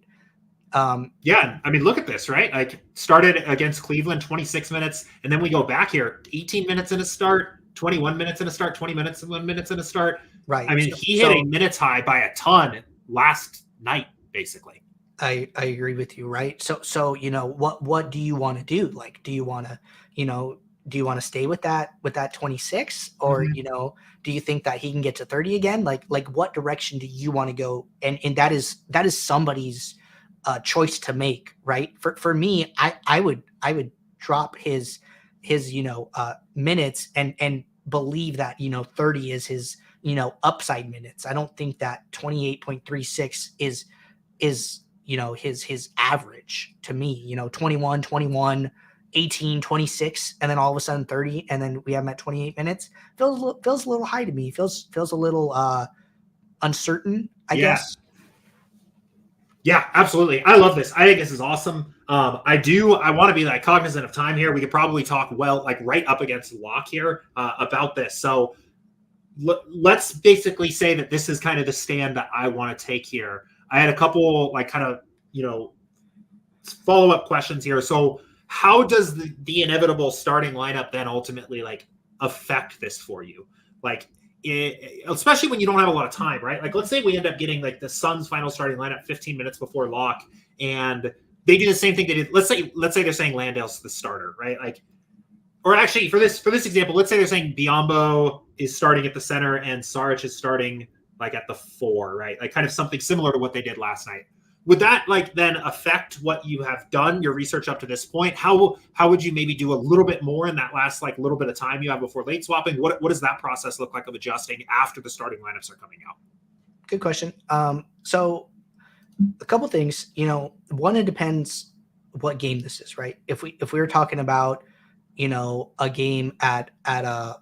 Yeah, I mean, look at this, right? Like started against Cleveland, 26 minutes, and then we go back here, 18 minutes in a start, 21 minutes in a start, 20 minutes and 1 minutes in a start. Right. I mean, he hit a minutes high by a ton last night, basically. I agree with you, right? So what do you want to do? Like, do you want to stay with that 26, or do you think that he can get to 30 again? Like what direction do you want to go? And that is somebody's choice to make, right? For me, I would drop his minutes and believe that 30 is his upside minutes. I don't think that 28.36 is his average to me. 21, 18, 26, and then all of a sudden 30, and then we have him at 28 minutes. Feels a little high to me. Feels a little uncertain, I guess. Yeah, absolutely. I love this. I think this is awesome. I want to be like cognizant of time here. We could probably talk right up against lock here about this. So let's basically say that this is kind of the stand that I want to take here. I had a couple follow-up questions here. So how does the inevitable starting lineup then ultimately affect this for you? Especially when you don't have a lot of time, right? Like, let's say we end up getting the Suns final starting lineup 15 minutes before lock, and they do the same thing they did. Let's say they're saying Landale's the starter, right? Or actually for this example, let's say they're saying Biyombo is starting at the center and Saric is starting at the 4, right? Like kind of something similar to what they did last night. Would that then affect what you have done, your research up to this point? How would you maybe do a little bit more in that last little bit of time you have before late swapping? What does that process look like of adjusting after the starting lineups are coming out? Good question. So a couple things, one, it depends what game this is, right? If we were talking about, a game at a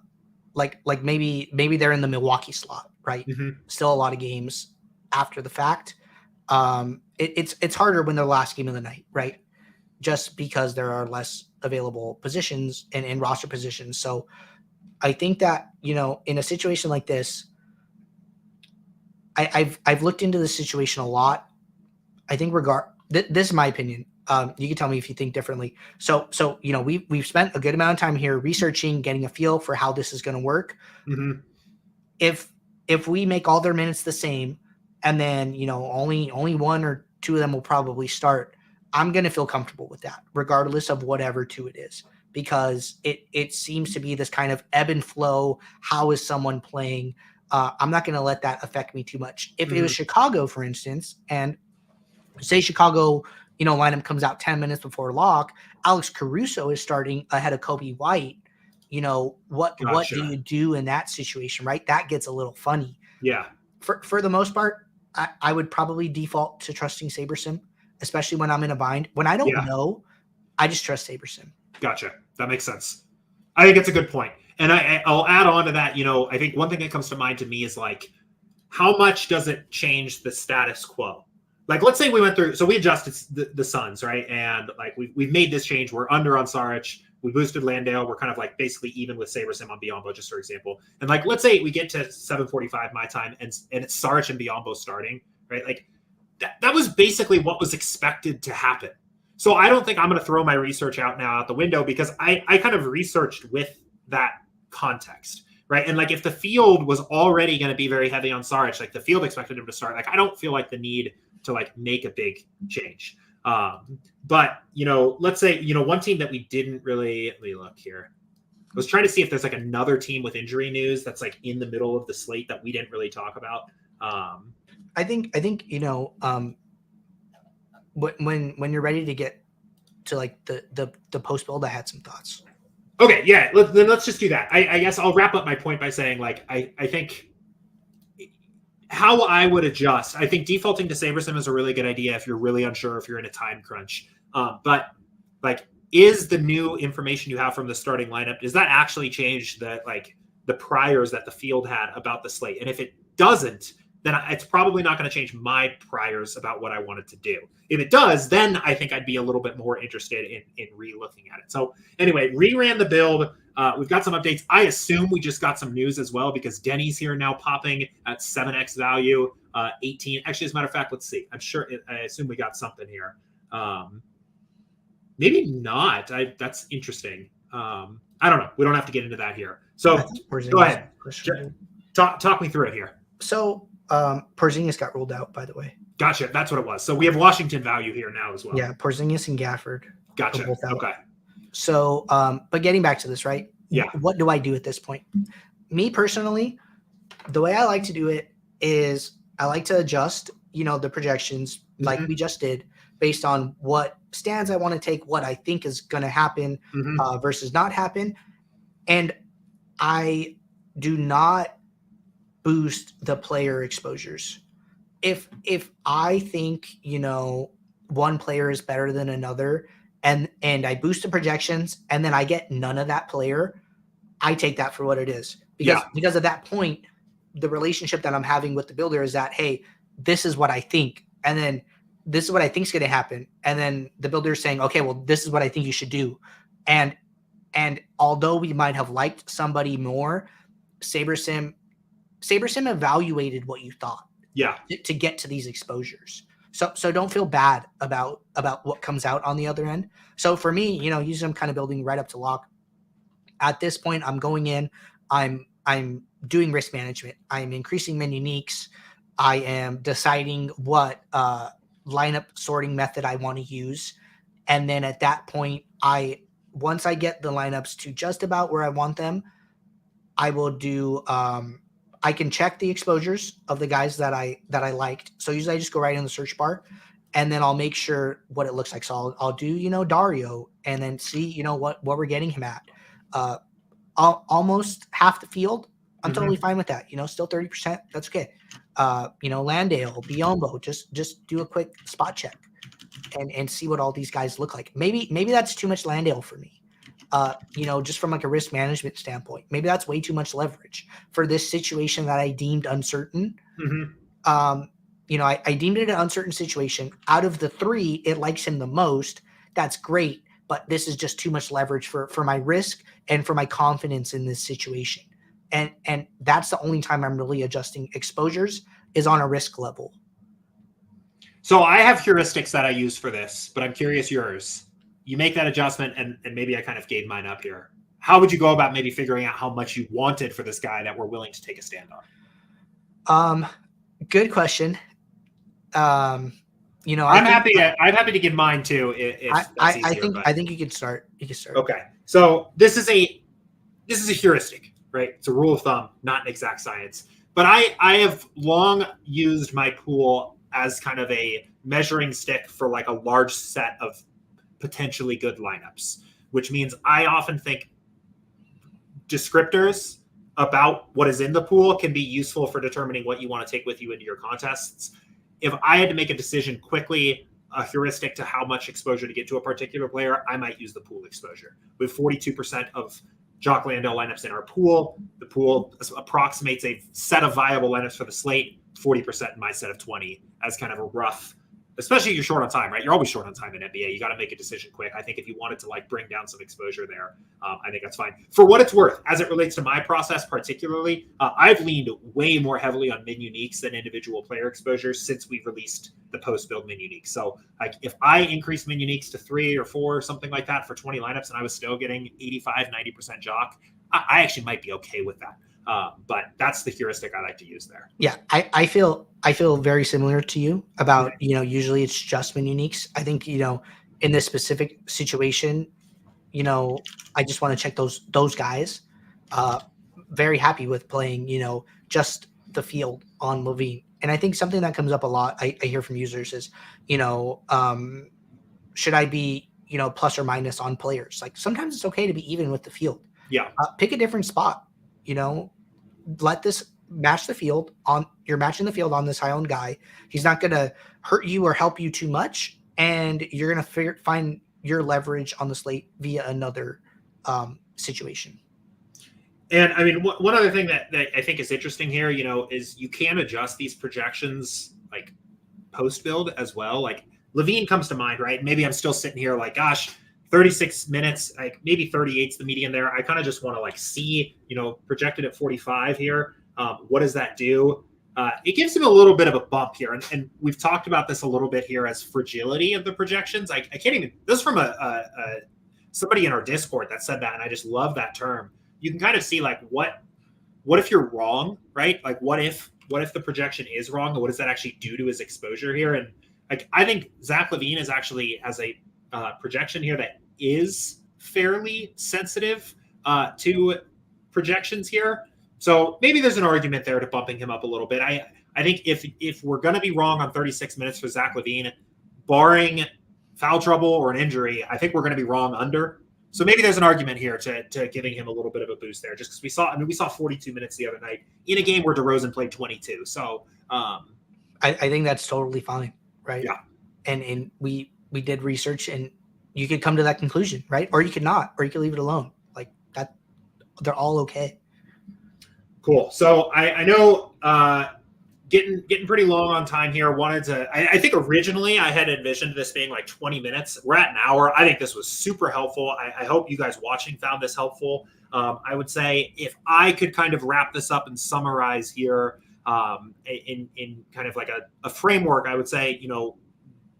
maybe they're in the Milwaukee slot, right? Mm-hmm. Still a lot of games after the fact. It's harder when they're last game of the night, right? Just because there are less available positions and roster positions. So I think that, in a situation like this, I've looked into the situation a lot. I think this is my opinion. You can tell me if you think differently. So we've spent a good amount of time here researching, getting a feel for how this is going to work. Mm-hmm. If we make all their minutes the same, and then only 1 or 2 of them will probably start, I'm going to feel comfortable with that, regardless of whatever 2 it is, because it seems to be this kind of ebb and flow. How is someone playing? I'm not going to let that affect me too much. If it was Chicago, for instance, and say Chicago, lineup comes out 10 minutes before lock, Alex Caruso is starting ahead of Kobe White. What do you do in that situation, right? That gets a little funny. Yeah. For the most part, I would probably default to trusting SaberSim, especially when I'm in a bind. When I don't know, I just trust SaberSim. Gotcha. That makes sense. I think it's a good point. And I'll add on to that, I think one thing that comes to mind to me is how much does it change the status quo? Let's say we went through, so we adjusted the Suns, right? And we've made this change. We're under on Saric. We boosted Landale. We're kind of basically even with SaberSim on Biyombo, just for example. And let's say we get to 7:45 my time and it's Saric and Biyombo starting, right? That was basically what was expected to happen. So I don't think I'm going to throw my research out the window, because I kind of researched with that context, right? And if the field was already going to be very heavy on Saric, the field expected him to start, I don't feel the need to make a big change. But let's say, one team that we didn't really, let me look here. I was trying to see if there's another team with injury news that's in the middle of the slate that we didn't really talk about. I think when you're ready to get to the post build, I had some thoughts. Okay, yeah, let's just do that. I guess I'll wrap up my point by saying I think how I would adjust. I think defaulting to SaberSim is a really good idea if you're really unsure, if you're in a time crunch. But is the new information you have from the starting lineup, does that actually change the priors that the field had about the slate? And if it doesn't, then it's probably not going to change my priors about what I wanted to do. If it does, then I think I'd be a little bit more interested in re-looking at it. So anyway, re-ran the build. We've got some updates. I assume we just got some news as well, because Denny's here now popping at 7x value, 18. Actually, as a matter of fact, let's see. I assume we got something here. Maybe not. That's interesting. I don't know. We don't have to get into that here. So That's go ahead. questionable. Talk me through it here. So Porzingis got ruled out, by the way. Gotcha. That's what it was. So we have Washington value here now as well. Yeah, Porzingis and Gafford. Gotcha. Both out. Okay. So, but getting back to this, right? Yeah. What do I do at this point? Me personally, the way I like to do it is I like to adjust, the projections like we just did based on what stands I want to take, what I think is going to happen versus not happen. And I do not boost the player exposures. If I think, one player is better than another and I boost the projections and then I get none of that player, I take that for what it is. Because at that point, the relationship that I'm having with the builder is that, hey, this is what I think. And then this is what I think is going to happen. And then the builder is saying, okay, well, this is what I think you should do. And although we might have liked somebody more, SaberSim evaluated what you thought to get to these exposures. So don't feel bad about what comes out on the other end. So for me, usually I'm kind of building right up to lock. At this point, I'm going in, I'm doing risk management. I'm increasing min uniques. I am deciding what lineup sorting method I want to use. And then at that point, once I get the lineups to just about where I want them, I will do I can check the exposures of the guys that I liked. So usually I just go right in the search bar and then I'll make sure what it looks like. So I'll do, Dario and then see, what we're getting him at. Almost half the field. I'm totally fine with that. Still 30%. That's okay. Landale, Biombo, just do a quick spot check and see what all these guys look like. Maybe that's too much Landale for me. Just from like a risk management standpoint, maybe that's way too much leverage for this situation that I deemed uncertain. I deemed it an uncertain situation. Out of the three, it likes him the most. That's great. But this is just too much leverage for my risk and for my confidence in this situation. And that's the only time I'm really adjusting exposures is on a risk level. So I have heuristics that I use for this, but I'm curious yours. You make that adjustment, and maybe I kind of gave mine up here. How would you go about maybe figuring out how much you wanted for this guy that we're willing to take a stand on? Good question. I'm happy to give mine too. I think you could start. Okay. So this is a heuristic, right? It's a rule of thumb, not an exact science. But I have long used my pool as kind of a measuring stick for like a large set of potentially good lineups, which means I often think descriptors about what is in the pool can be useful for determining what you want to take with you into your contests. If I had to make a decision quickly, a heuristic to how much exposure to get to a particular player, I might use the pool exposure. We have 42% of Jock Landale lineups in our pool. The pool approximates a set of viable lineups for the slate, 40% in my set of 20 as kind of a rough, especially if you're short on time, right? You're always short on time in NBA. You got to make a decision quick. I think if you wanted to like bring down some exposure there, I think that's fine. For what it's worth, as it relates to my process particularly, I've leaned way more heavily on min uniques than individual player exposures since we released the post-build min uniques. So like if I increased min uniques to 3 or 4 or something like that for 20 lineups and I was still getting 85, 90% jock, I actually might be okay with that. But that's the heuristic I like to use there. Yeah, I feel very similar to you about, usually it's just min uniques. I think, in this specific situation, I just want to check those guys. Very happy with playing, just the field on Levine. And I think something that comes up a lot, I hear from users is, should I be, plus or minus on players? Like sometimes it's okay to be even with the field. Yeah. Pick a different spot, let this match the field on. You're matching the field on this high-owned guy. He's not going to hurt you or help you too much, and you're going to find your leverage on the slate via another situation. And I mean, one other thing that I think is interesting here, is you can adjust these projections like post-build as well. Like Levine comes to mind, right? Maybe I'm still sitting here like, gosh, 36 minutes, like maybe 38's the median there. I kind of just want to like see, projected at 45 here. What does that do? It gives him a little bit of a bump here. And we've talked about this a little bit here as fragility of the projections. I can't even, this is from somebody in our Discord that said that. And I just love that term. you can kind of see like what if you're wrong, right? Like what if the projection is wrong, and what does that actually do to his exposure here? And like I think Zach Levine is actually has a projection here that is fairly sensitive to projections here. So maybe there's an argument there to bumping him up a little bit. I think if we're going to be wrong on 36 minutes for Zach Levine, barring foul trouble or an injury, I think we're going to be wrong under. So maybe there's an argument here to giving him a little bit of a boost there, just because we saw 42 minutes the other night in a game where DeRozan played 22. So I think that's totally fine, right? Yeah. And we did research, and you could come to that conclusion, right? Or you could not, or you could leave it alone. Like that, they're all okay. Cool. So I know getting pretty long on time here. I think originally I had envisioned this being like 20 minutes. We're at an hour. I think this was super helpful. I hope you guys watching found this helpful. I would say if I could kind of wrap this up and summarize here in kind of like a framework, I would say,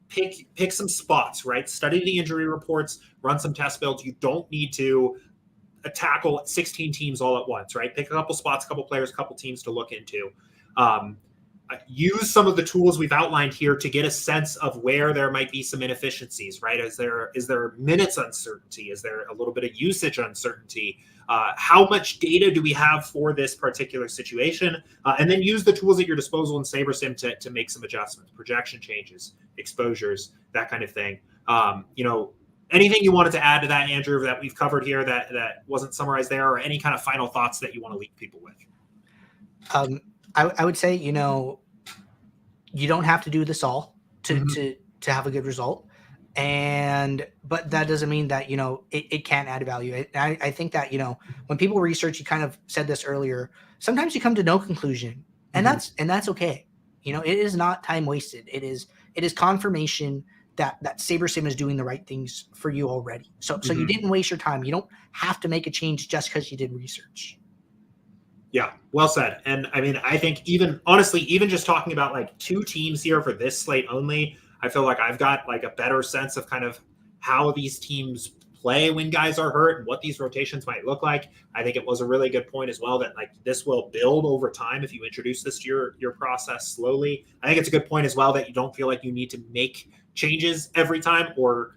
pick some spots, right? Study the injury reports, run some test builds. You don't need to tackle 16 teams all at once, right? Pick a couple spots, a couple players, a couple teams to look into. Use some of the tools we've outlined here to get a sense of where there might be some inefficiencies, right? Is there minutes uncertainty? Is there a little bit of usage uncertainty? How much data do we have for this particular situation? And then use the tools at your disposal in SaberSim to make some adjustments, projection changes, exposures, that kind of thing. Anything you wanted to add to that, Andrew, that we've covered here that wasn't summarized there, or any kind of final thoughts that you want to leave people with? I would say, you don't have to do this all to have a good result. But that doesn't mean that, it can't add value. I think that, when people research, you kind of said this earlier, sometimes you come to no conclusion, and that's okay. It is not time wasted. It is confirmation that SaberSim is doing the right things for you already. So you didn't waste your time. You don't have to make a change just because you did research. Yeah, well said. And I mean, I think even just talking about like two teams here for this slate only, I feel like I've got like a better sense of kind of how these teams play when guys are hurt and what these rotations might look like. I think it was a really good point as well that like this will build over time if you introduce this to your process slowly. I think it's a good point as well that you don't feel like you need to make changes every time or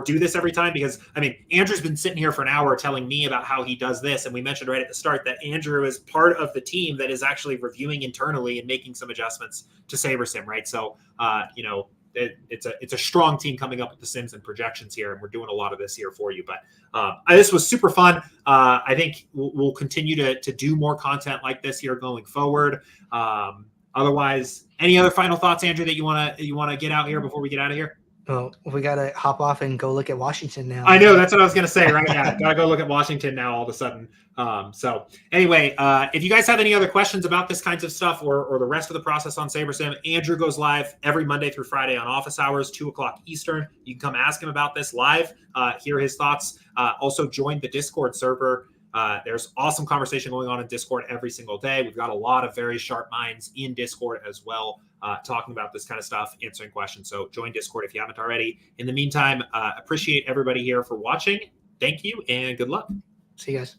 do this every time, because I mean, Andrew's been sitting here for an hour telling me about how he does this. And we mentioned right at the start that Andrew is part of the team that is actually reviewing internally and making some adjustments to SaberSim, right? So, it's a strong team coming up with the sims and projections here, and we're doing a lot of this here for you. But this was super fun. I think we'll continue to do more content like this here going forward. Otherwise, any other final thoughts, Andrew, that you want to get out here before we get out of here? Well, we got to hop off and go look at Washington now. I know. That's what I was going to say, right? Yeah, got to go look at Washington now all of a sudden. So anyway, if you guys have any other questions about this kinds of stuff or the rest of the process on SaberSim, Andrew goes live every Monday through Friday on office hours, 2:00 Eastern. You can come ask him about this live, hear his thoughts. Also join the Discord server. There's awesome conversation going on in Discord every single day. We've got a lot of very sharp minds in Discord as well, talking about this kind of stuff, answering questions. So join Discord if you haven't already. In the meantime, appreciate everybody here for watching. Thank you and good luck. See you guys.